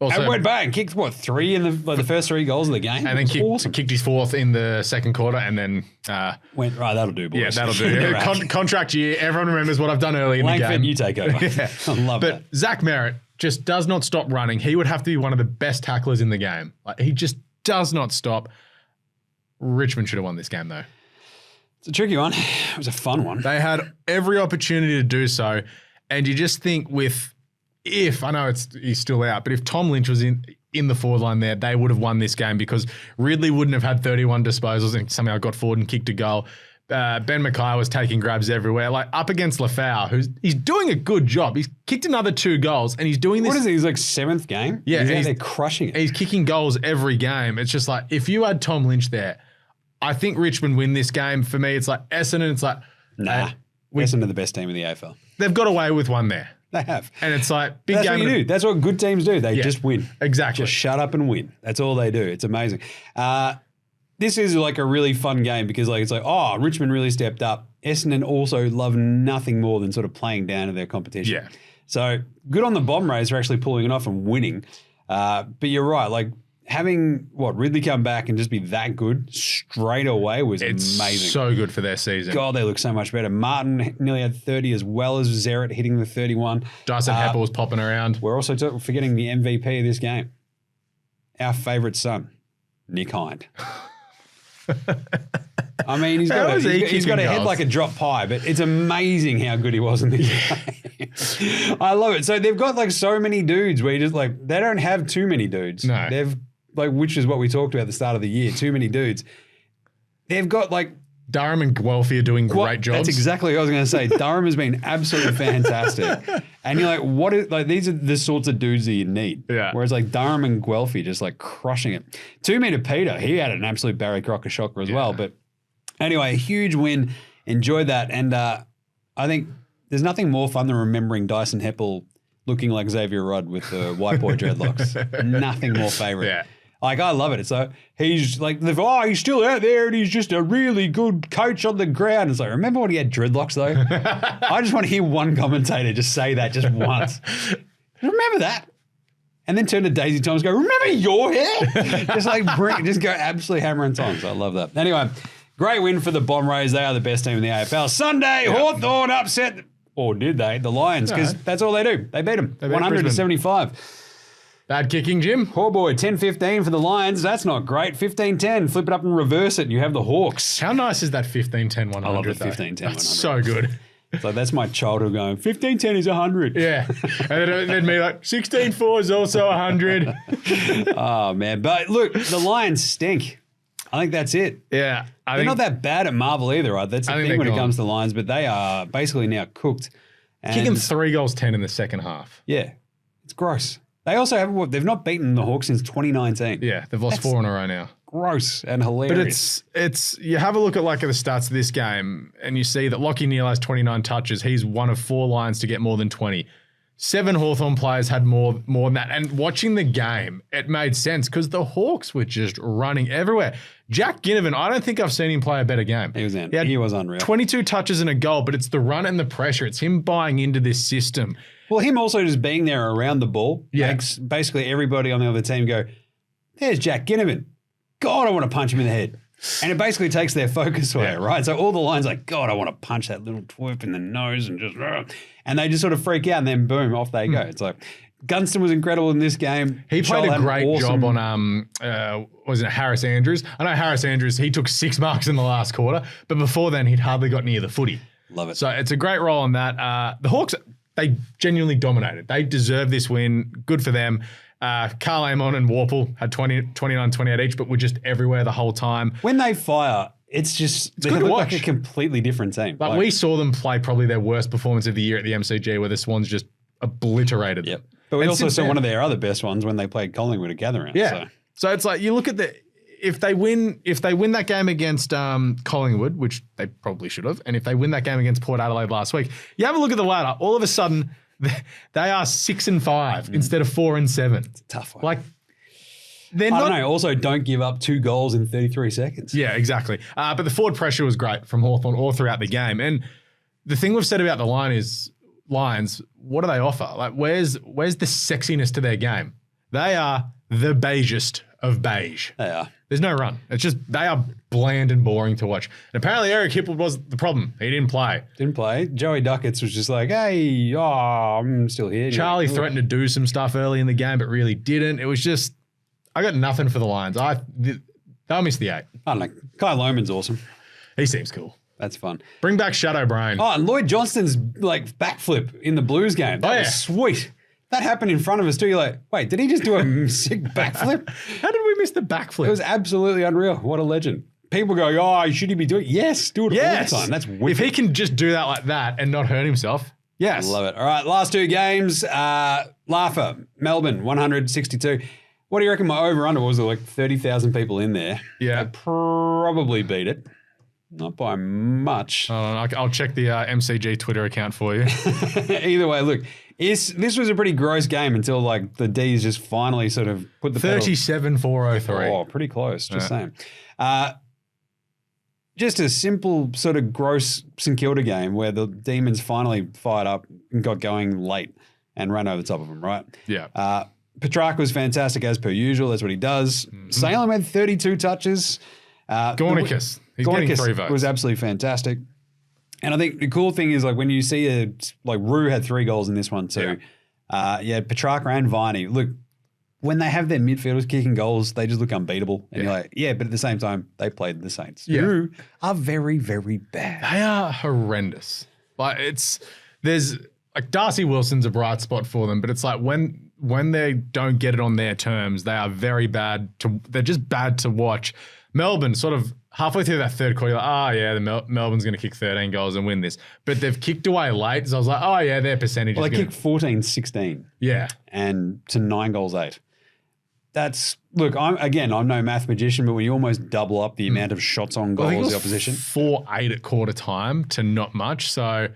Also, And went bang, kicked 3 in the first 3 goals of the game. and then kicked his 4th in the second quarter, and then Went, right, that'll do, boys. yeah, that'll do. Contract year. Everyone remembers what I've done early in the Langford, game. you take over. Yeah. I love But that. Zach Merritt just does not stop running. He would have to be one of the best tacklers in the game. Like, he just does not stop. Richmond should have won this game, though. It's a tricky one. It was a fun one. They had every opportunity to do so, and you just think I know he's still out, but if Tom Lynch was in the forward line there, they would have won this game because Ridley wouldn't have had 31 disposals and somehow got forward and kicked a goal. Ben Mackay was taking grabs everywhere, like up against Lafau, he's doing a good job. He's kicked another 2 goals, and he's doing this. What is it? He's like 7th game? Yeah, He's out he's- there crushing it. He's kicking goals every game. It's just like, if you had Tom Lynch there, I think Richmond win this game. For me, it's like Essendon. It's like, Nah. Essendon are the best team in the AFL. they've got away with one there. They have. And it's like, big That's game. what you do. That's what good teams do. They Yeah, just win. exactly. Just shut up and win. That's all they do. It's amazing. This is like a really fun game because it's like, oh, Richmond really stepped up. Essendon also love nothing more than sort of playing down to their competition. Yeah. So good on the Bomb Rays for actually pulling it off and winning. But you're right. Like having Ridley come back and just be that good straight away was It's amazing. so good for their season. God, they look so much better. Martin nearly had 30 as well as Zerrett hitting the 31. Dyson Heppel was popping around. We're also forgetting the MVP of this game. Our favourite son, Nick Hind. I mean, he's got a head like a drop pie, but it's amazing how good he was in this game. I love it. So they've got like so many dudes where you just like, they don't have too many dudes. No. They've which is what we talked about at the start of the year, too many dudes. they've got like Durham and Guelphy are doing great jobs. That's exactly what I was going to say. Durham has been absolutely fantastic. And you're like, what is, like, these are the sorts of dudes that you need. Yeah. Whereas like Durham and Guelphy just like crushing it. 2 meter Peter, he had an absolute Barry Crocker shocker as well. But anyway, a huge win. Enjoyed that. And I think there's nothing more fun than remembering Dyson Heppel looking like Xavier Rudd with the white boy dreadlocks. Nothing more favorite. Yeah. Like, I love it. It's like, he's like, he's still out there and he's just a really good coach on the ground. It's like, remember when he had dreadlocks, though? I just want to hear one commentator just say that just once. Remember that? And then turn to Daisy Thomas and go, remember your hair? just go absolutely hammer and tongs. I love that. Anyway, great win for the Bomb Rays. They are the best team in the AFL. Sunday, Hawthorn upset, or did they? The Lions, because that's all they do. They beat them, 100-75. Bad kicking, Jim. Oh boy, 10-15 for the Lions. That's not great. 15-10. Flip it up and reverse it. And you have the Hawks. How nice is that 15-10 100? I love the 15-10 100. That's so good. So that's my childhood going, 15-10 is 100. Yeah. And then me like, 16-4 is also 100. Oh, man. But look, the Lions stink. I think that's it. Yeah. They're not that bad at Marvel either, right? That's the thing when it comes to the Lions, but they are basically now cooked. And kicking 3 goals 10 in the second half. Yeah. It's gross. They also have, they've not beaten the Hawks since 2019. Yeah, they've lost 4 in a row now. Gross and hilarious. But it's you have a look at like the stats of this game and you see that Lachie Neale has 29 touches. He's one of 4 Lions to get more than 20. 7 Hawthorn players had more than that. And watching the game, it made sense because the Hawks were just running everywhere. Jack Ginnivan, I don't think I've seen him play a better game. He was unreal. 22 touches and a goal, but it's the run and the pressure. It's him buying into this system. Well, him also just being there around the ball makes basically everybody on the other team go, there's Jack Ginnivan. God, I want to punch him in the head. And it basically takes their focus away, right? So all the lines like, God, I want to punch that little twerp in the nose and just, and they just sort of freak out and then boom, off they go. It's like, Gunston was incredible in this game. He played a great job on, was it Harris Andrews? I know Harris Andrews, he took 6 marks in the last quarter, but before then he'd hardly got near the footy. Love it. So it's a great role on that. The Hawks, they genuinely dominated. They deserve this win. Good for them. Carl Amon and Warple had 29, 28 each, but were just everywhere the whole time. When they fire, it's they look like a completely different team. Like we saw them play probably their worst performance of the year at the MCG where the Swans just obliterated them. But we also saw one of their other best ones when they played Collingwood at Gather Round. Yeah. So it's like you look at if they win that game against Collingwood, which they probably should have, and if they win that game against Port Adelaide last week, you have a look at the ladder. All of a sudden, they are 6-5 instead of 4-7. It's a tough one. Like I don't know. Also, don't give up 2 goals in 33 seconds. Yeah, exactly. But the forward pressure was great from Hawthorn all throughout the game. And the thing we've said about the Lions, what do they offer? Like, where's the sexiness to their game? They are the beigest of beige. They are. There's no run. It's just they are bland and boring to watch. And apparently Eric Hipple was the problem. He didn't play. Joey Duckett's was just like, hey, I'm still here. Charlie threatened to do some stuff early in the game, but really didn't. It was just, I got nothing for the Lions. They'll miss the 8. I don't know. Kai Lohmann's awesome. He seems cool. That's fun. Bring back Shadow Brain. Oh, and Lloyd Johnston's like backflip in the Blues game. That was sweet. That happened in front of us too. You're like, wait, did he just do a sick backflip? How did we miss the backflip? It was absolutely unreal. What a legend. People go, should he be doing it? Yes, do it all the time. That's wicked. If he can just do that like that and not hurt himself, yes. Love it. All right, last 2 games. Laugher, Melbourne, 162. What do you reckon my over-under was? There like 30,000 people in there. Yeah. I probably beat it. Not by much. I'll check the MCG Twitter account for you. Either way, look, this was a pretty gross game until like the D's just finally sort of put the 37-403. Oh, pretty close. Just saying. Just a simple sort of gross St Kilda game where the Demons finally fired up and got going late and ran over the top of them, right? Yeah. Petrarca was fantastic as per usual. That's what he does. Salem had 32 touches. Gornicus. He's getting 3 votes. Was absolutely fantastic. And I think the cool thing is like when you see like Rue had 3 goals in this one too. Petrarca and Viney. Look, when they have their midfielders kicking goals, they just look unbeatable. And you're like, but at the same time, they played the Saints, who are very, very bad. They are horrendous. Like there's like Darcy Wilson's a bright spot for them, but it's like when they don't get it on their terms, they are very bad they're just bad to watch. Melbourne sort of halfway through that third quarter, you're like, oh, yeah, Melbourne's going to kick 13 goals and win this. But they've kicked away late, so I was like, oh, yeah, their percentage Well, is they kicked 14-16. Yeah. And to 9 goals 8. That's, look, I'm no math magician, but when you almost double up the amount of shots on goal as the opposition. 4-8 at quarter time to not much. So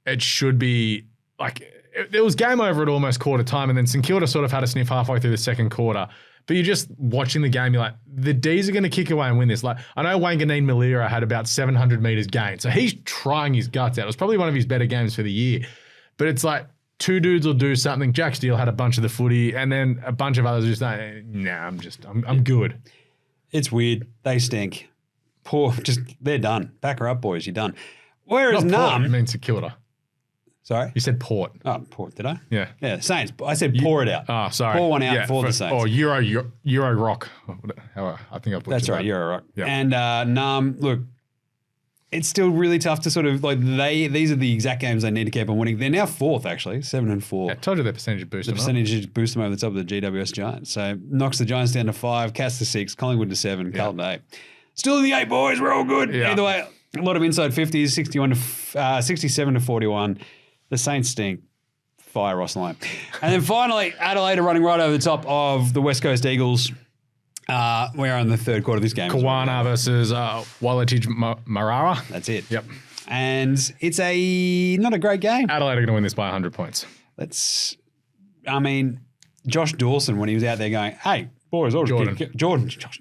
it should be like, it was game over at almost quarter time, and then St Kilda sort of had a sniff halfway through the second quarter. But you're just watching the game, you're like, the D's are going to kick away and win this. Like, I know Wanganeen-Malira had about 700 metres gained, so he's trying his guts out. It was probably one of his better games for the year. But it's like, two dudes will do something. Jack Steele had a bunch of the footy, and then a bunch of others just like, nah, I'm good. It's weird. They stink. They're done. Back her up, boys. You're done. Whereas Port, you mean St Kilda. Sorry? You said Port. Oh, Port, did I? Yeah. Yeah, Saints. I said pour it out. Oh, sorry. Pour one out for the Saints. Or Euro Rock. I think I put That's right, that. Euro Rock. Yeah. And look, it's still really tough to sort of, like, these are the exact games they need to keep on winning. They're now 4th, actually, 7-4. Yeah, I told you their percentage boost. The percentage boost them over the top of the GWS Giants. So knocks the Giants down to 5, Cats to 6, Collingwood to 7, Carlton to 8. Still in the 8, boys. We're all good. Yeah. Either way, a lot of inside 50s, 67 to 41. The Saints stink. Fire Ross Lyon. And then finally, Adelaide are running right over the top of the West Coast Eagles. We're in the third quarter of this game. Kawana versus Walatij Marara. That's it. Yep. And it's not a great game. Adelaide are going to win this by 100 points. Josh Dawson, when he was out there going, hey, boys, Josh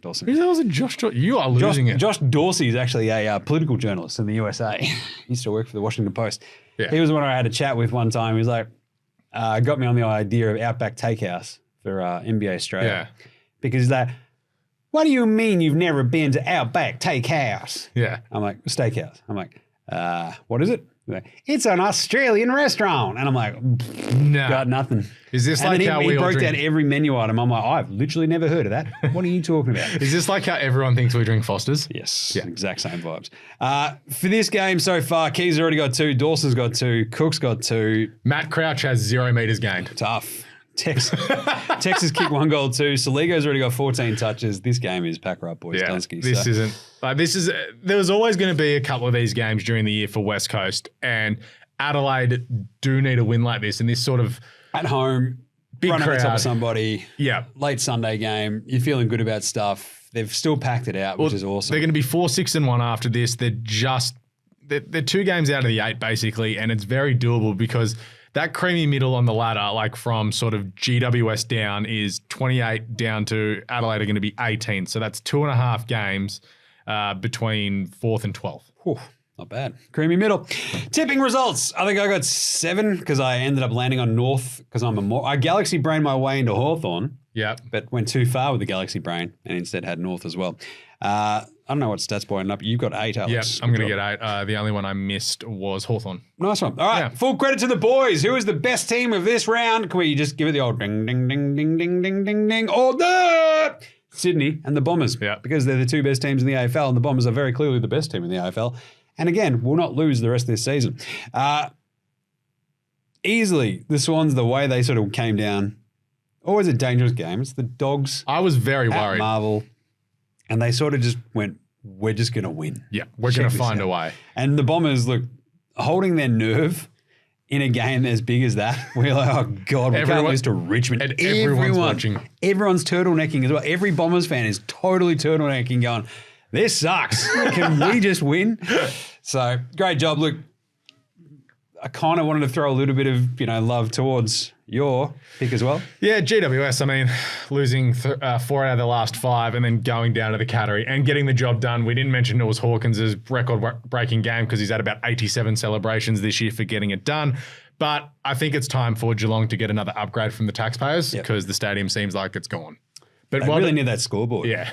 Dawson. Who the hell is it, Josh Dawson? You are losing it. Josh Dorsey is actually a political journalist in the USA. He used to work for the Washington Post. Yeah. He was the one I had a chat with one time. He was like, got me on the idea of Outback Takehouse for NBA Australia. Yeah. Because he's like, what do you mean you've never been to Outback Takehouse? Yeah. I'm like, steakhouse. I'm like, what is it? He's like, it's an Australian restaurant. And I'm like, no. got nothing. Is this and like then how he broke down every menu item. I'm like, I've literally never heard of that. What are you talking about? Is this like how everyone thinks we drink Foster's? Yes. Yeah. Exact same vibes. For this game so far, Keys already got 2, Dawson's got 2, Cook's got 2. Matt Crouch has 0 metres gained. Tough. Texas kicked 1 goal too. Saligo's already got 14 touches. This game is pack her up, boys. Yeah, Dunsky, there was always going to be a couple of these games during the year for West Coast, and Adelaide do need a win like this, and this sort of at home, big run crowd. over the top of somebody. Yeah, late Sunday game. You're feeling good about stuff. They've still packed it out, which is awesome. They're going to be 4-6-1 after this. They're 2 games out of the 8 basically, and it's very doable because that creamy middle on the ladder, like from sort of GWS down, is 28 down to Adelaide are going to be 18. So that's 2.5 games between 4th and 12th. Whew, not bad. Creamy middle. Tipping results. I think I got 7 because I ended up landing on North because I Galaxy brained my way into Hawthorn. Yeah. But went too far with the Galaxy brain and instead had North as well. I don't know what stats boy ended up. You've got 8, Alex. Yeah, I'm going to get 8. The only one I missed was Hawthorn. Nice one. All right, Full credit to the boys. Who is the best team of this round? Can we just give it the old ding, ding, ding, ding, ding, ding, ding, ding? Sydney and the Bombers. Yeah. Because they're the 2 best teams in the AFL, and the Bombers are very clearly the best team in the AFL. And again, will not lose the rest of this season. Easily, the Swans, the way they sort of came down, always a dangerous game. It's the Dogs. I was very worried. Marvel. And they sort of just went, we're just going to win. Yeah, we're going to find a way. And the Bombers, look, holding their nerve in a game as big as that, we're like, oh, God, we can't lose to Richmond. And everyone's watching. Everyone's turtlenecking as well. Every Bombers fan is totally turtlenecking going, this sucks. Can we just win? So, great job. Look, I kind of wanted to throw a little bit of, love towards your pick as well. Yeah, GWS, I mean, losing 4 out of the last 5 and then going down to the Cattery and getting the job done. We didn't mention it was Hawkins' record-breaking game because he's had about 87 celebrations this year for getting it done. But I think it's time for Geelong to get another upgrade from the taxpayers because the stadium seems like it's gone. But they really need that scoreboard. Yeah.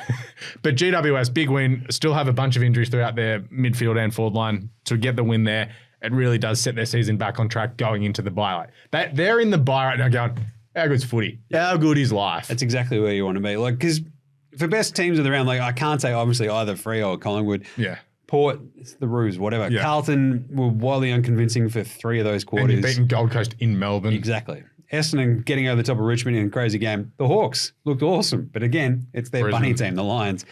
But GWS, big win, still have a bunch of injuries throughout their midfield and forward line to get the win there. It really does set their season back on track going into the bye. They're in the bye right now going, how good's footy? How good is life? That's exactly where you want to be. Like, because for best teams of the round, like I can't say obviously either Freo or Collingwood. Yeah. Port, it's the Roos, whatever. Yeah. Carlton were wildly unconvincing for 3 of those quarters. And you're beating Gold Coast in Melbourne. Exactly. Essendon getting over the top of Richmond in a crazy game. The Hawks looked awesome. But again, it's their bunny team, the Lions.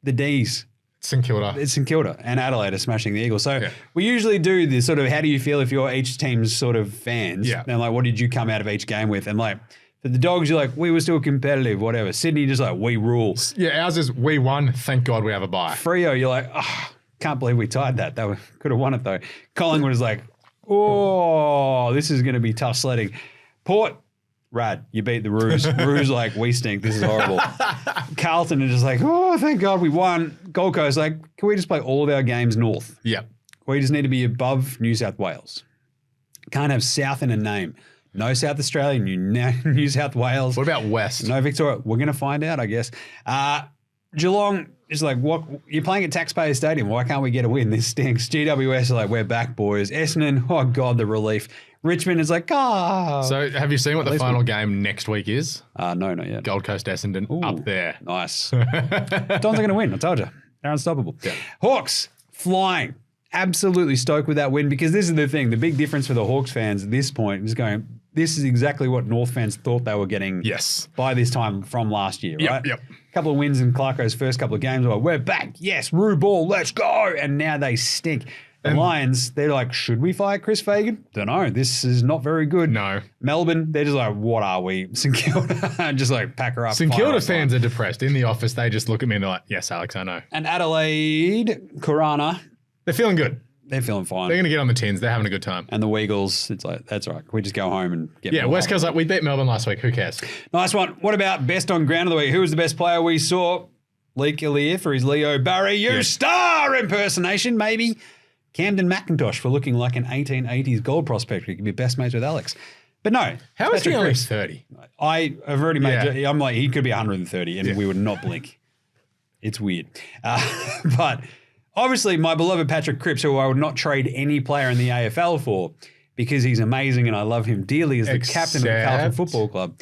The D's. St Kilda. It's St Kilda and Adelaide are smashing the Eagles. So we usually do this sort of, how do you feel if you're each team's sort of fans? Yeah. And like, what did you come out of each game with? And like, for the Dogs, you're like, we were still competitive, whatever. Sydney, just like, we rule. Yeah, ours is we won. Thank God we have a bye. Freo, you're like, oh, can't believe we tied that. Could have won it though. Collingwood is like, oh, this is going to be tough sledding. Port, rad, you beat the Roos. Roos like, we stink. This is horrible. Carlton are just like, oh, thank God we won. Gold Coast like, can we just play all of our games north? Yeah. We just need to be above New South Wales. Can't have South in a name. No South Australia, New South Wales. What about West? No Victoria. We're going to find out, I guess. Geelong is like, what? You're playing at Taxpayer Stadium. Why can't we get a win? This stinks. GWS is like, we're back, boys. Essendon, oh, God, the relief. Richmond is like, oh. So have you seen what the final game next week is? No, not yet. Gold Coast Essendon up there. Nice. Dons are going to win. I told you. They're unstoppable. Yeah. Hawks, flying. Absolutely stoked with that win because this is the thing. The big difference for the Hawks fans at this point is going, this is exactly what North fans thought they were getting by this time from last year, right? Yep. A couple of wins in Clarko's first couple of games. We're back. Yes, Roo ball, let's go. And now they stink. The Lions, they're like, should we fire Chris Fagan? Don't know. This is not very good. No. Melbourne, they're just like, what are we? St Kilda, just like pack her up. St Kilda fans are depressed. In the office, they just look at me and they're like, yes, Alex, I know. And Adelaide, Corona. They're feeling good. They're feeling fine. They're going to get on the tins. They're having a good time. And the Weagles, it's like, that's all right. We just go home and get Yeah, West Coast like, we beat Melbourne last week. Who cares? Nice one. What about best on ground of the week? Who was the best player we saw? Lee Killier for his Leo Barry star impersonation, maybe. Camden McIntosh for looking like an 1880s gold prospect who could be best mates with Alex. But no. How is he only 30? I have already made I'm like, he could be 130 and we would not blink. It's weird. But obviously my beloved Patrick Cripps, who I would not trade any player in the AFL for because he's amazing and I love him dearly as the captain of the Carlton Football Club.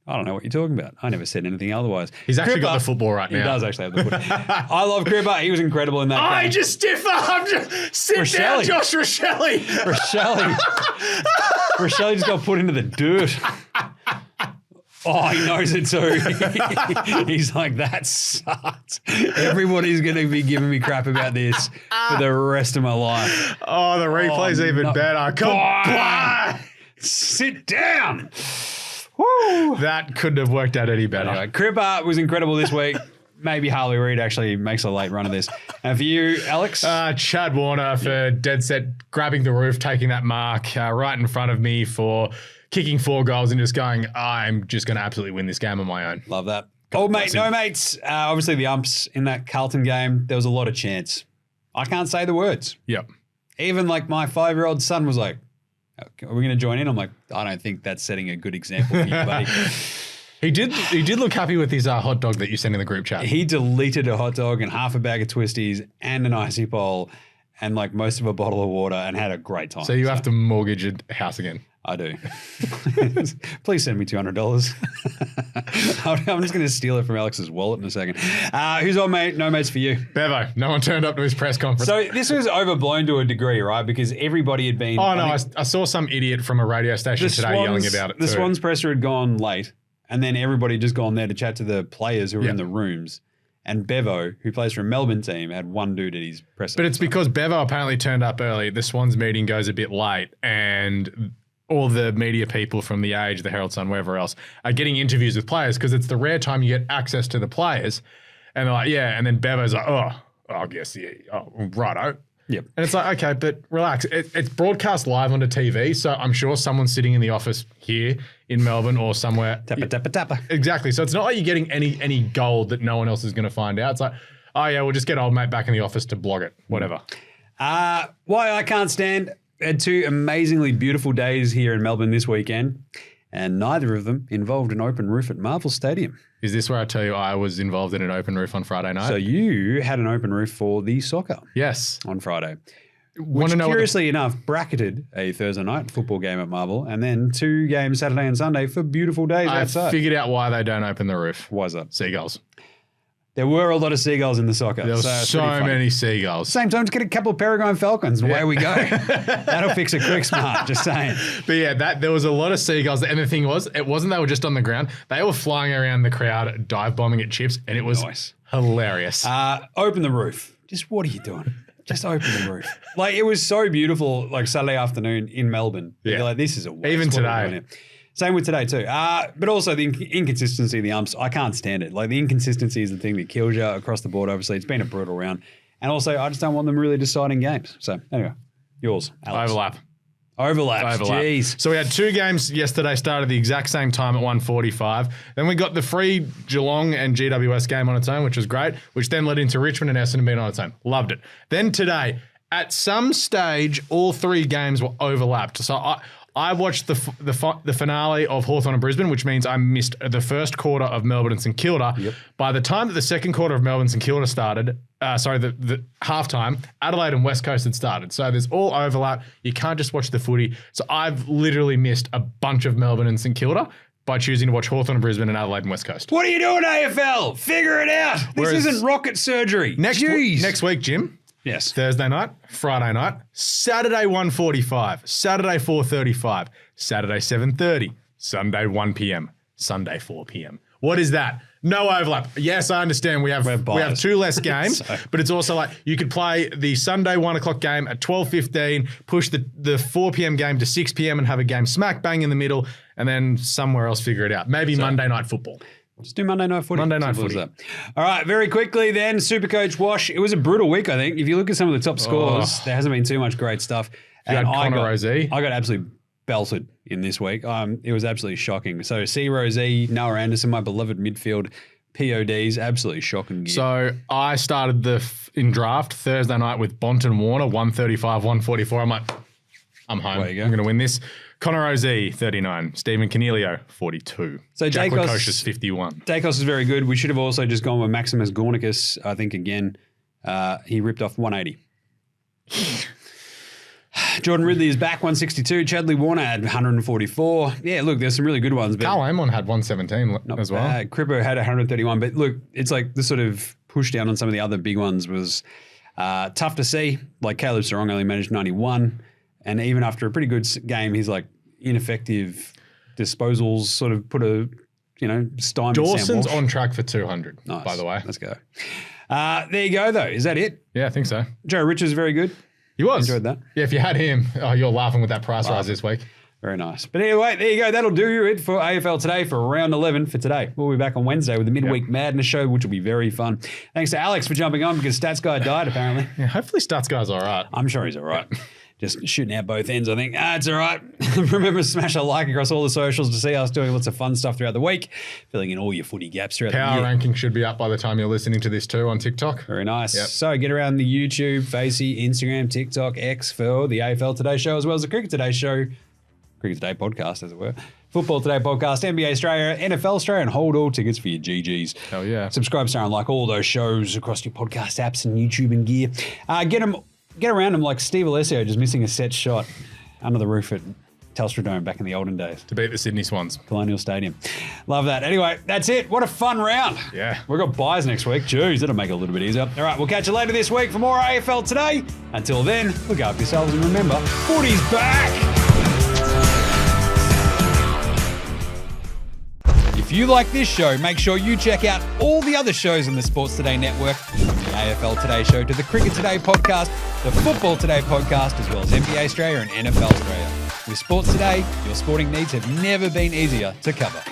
I don't know what you're talking about. I never said anything otherwise. He's actually got the football right now. He does actually have the football. I love Cripper. He was incredible in that game. I just stiff armed. Sit down, Josh Rochelle. Rochelle just got put into the dirt. Oh, he knows it too. He's like, that sucks. Everybody's going to be giving me crap about this for the rest of my life. Oh, the replay's even better. Come on. Sit down. Woo. That couldn't have worked out any better. Anyway, Cripper was incredible this week. Maybe Harley Reid actually makes a late run of this. And for you, Alex? Chad Warner for dead set grabbing the roof, taking that mark right in front of me for kicking 4 goals and just going, I'm just going to absolutely win this game on my own. Love that. Old mate, no mates. Obviously the umps in that Carlton game, there was a lot of chants. I can't say the words. Yep. Even like my 5-year-old son was like, are we going to join in? I'm like, I don't think that's setting a good example for you, buddy. He did look happy with his hot dog that you sent in the group chat. He deleted a hot dog and half a bag of twisties and an icy bowl and like most of a bottle of water and had a great time. So you have to mortgage a house again. I do. Please send me $200. I'm just going to steal it from Alex's wallet in a second. Who's on mate? No mates for you. Bevo. No one turned up to his press conference. So this was overblown to a degree, right? Because everybody had been... Oh, no. I saw some idiot from a radio station today yelling about it. The Swans presser had gone late and then everybody had just gone there to chat to the players who were in the rooms. And Bevo, who plays for a Melbourne team, had one dude at his presser. But it's because Bevo apparently turned up early. The Swans meeting goes a bit late and... all the media people from The Age, the Herald Sun, wherever else, are getting interviews with players because it's the rare time you get access to the players. And they're like, yeah. And then Bevo's like, I guess, yeah. Oh, righto. Yep. And it's like, okay, but relax. It's broadcast live onto TV. So I'm sure someone's sitting in the office here in Melbourne or somewhere. Tappa. Exactly. So it's not like you're getting any gold that no one else is going to find out. It's like, oh, yeah, we'll just get old mate back in the office to blog it. Whatever. Why I can't stand... Had 2 amazingly beautiful days here in Melbourne this weekend, and neither of them involved an open roof at Marvel Stadium. Is this where I tell you I was involved in an open roof on Friday night? So you had an open roof for the soccer. Yes. On Friday. Which, curiously enough, bracketed a Thursday night football game at Marvel, and then 2 games Saturday and Sunday for beautiful days outside. I figured out why they don't open the roof. Why is that? Seagulls. There were a lot of seagulls in the soccer. There were so many seagulls. Same time, just get a couple of peregrine falcons and away we go. That'll fix it quick, smart, just saying. But yeah, there was a lot of seagulls. And the thing was, it wasn't they were just on the ground. They were flying around the crowd, dive bombing at chips, and it was Hilarious. Open the roof. Just what are you doing? Just open the roof. Like, it was so beautiful, like Saturday afternoon in Melbourne. Yeah. You're like, this is a waste. Even What are we today. doing here? Same with today too. But also the inconsistency of the umps, I can't stand it. Like, the inconsistency is the thing that kills you across the board. Obviously, it's been a brutal round. And also, I just don't want them really deciding games. So, anyway, yours, Alex. Overlaps. Jeez. So we had 2 games yesterday, started the exact same time at 1:45. Then we got the free Geelong and GWS game on its own, which was great, which then led into Richmond and Essendon being on its own. Loved it. Then today, at some stage, all 3 games were overlapped. So I watched the finale of Hawthorn and Brisbane, which means I missed the first quarter of Melbourne and St Kilda. Yep. By the time that the second quarter of Melbourne and St Kilda started, the halftime, Adelaide and West Coast had started. So there's all overlap. You can't just watch the footy. So I've literally missed a bunch of Melbourne and St Kilda by choosing to watch Hawthorn and Brisbane and Adelaide and West Coast. What are you doing, AFL? Figure it out. This isn't rocket surgery. Next week, Jim. Yes. Thursday night, Friday night, Saturday 1:45, Saturday 4:35, Saturday 7:30, Sunday 1 p.m, Sunday 4 p.m. What is that? No overlap. Yes, I understand we have 2 less games, but it's also like you could play the Sunday 1 o'clock game at 12:15, push the 4 p.m. game to 6 p.m. and have a game smack bang in the middle, and then somewhere else figure it out. Maybe Monday night football. Just do Monday night footy. Monday night footy. All right, very quickly then, SuperCoach Wash. It was a brutal week, I think. If you look at some of the top scores, there hasn't been too much great stuff. You had Connor Rozee. I got absolutely belted in this week. It was absolutely shocking. So C. Rozee, Noah Anderson, my beloved midfield PODs, absolutely shocking. So I started in draft Thursday night with Bonton Warner, 135, 144. I'm like, I'm home. There you go. I'm going to win this. Connor Rozee, 39. Stephen Canelio, 42. So Jack Lukosius, 51. Dacos is very good. We should have also just gone with Maximus Gornicus, I think, again. He ripped off 180. Jordan Ridley is back, 162. Chadley Warner had 144. Yeah, look, there's some really good ones. But Carl Amon had 117 as well. Crippo had 131. But look, it's like the sort of push down on some of the other big ones was tough to see. Like Caleb Sarong only managed 91. And even after a pretty good game, he's like ineffective disposals sort of put a, stymied Dawson's Sam on track for 200, Nice. by the way. Let's go. There you go, though. Is that it? Yeah, I think so. Joe Richards very good. He was. Enjoyed that. Yeah, if you had him, you're laughing with that price rise this week. Very nice. But anyway, there you go. That'll do it for AFL Today for round 11 for today. We'll be back on Wednesday with the Midweek Madness show, which will be very fun. Thanks to Alex for jumping on because Stats Guy died, apparently. Yeah, hopefully Stats Guy's all right. I'm sure he's all right. Just shooting out both ends, I think. It's all right. Remember to smash a like across all the socials to see us doing lots of fun stuff throughout the week, filling in all your footy gaps throughout the year. Power ranking should be up by the time you're listening to this too on TikTok. Very nice. Yep. So get around the YouTube, Facey, Instagram, TikTok, X for the AFL Today Show, as well as the Cricket Today Show, Cricket Today Podcast, as it were, Football Today Podcast, NBA Australia, NFL Australia, and hold all tickets for your GGs. Hell yeah. Subscribe, star, and like all those shows across your podcast apps and YouTube and gear. Get around them like Steve Alessio just missing a set shot under the roof at Telstra Dome back in the olden days. To beat the Sydney Swans. Colonial Stadium. Love that. Anyway, that's it. What a fun round. Yeah. We've got buys next week. Jeez, that'll make it a little bit easier. All right, we'll catch you later this week for more AFL Today. Until then, look after yourselves and remember, footy's back. If you like this show, make sure you check out all the other shows on the Sports Today Network, from the AFL Today Show to the Cricket Today Podcast, the Football Today Podcast, as well as NBA Australia and NFL Australia. With Sports Today, your sporting needs have never been easier to cover.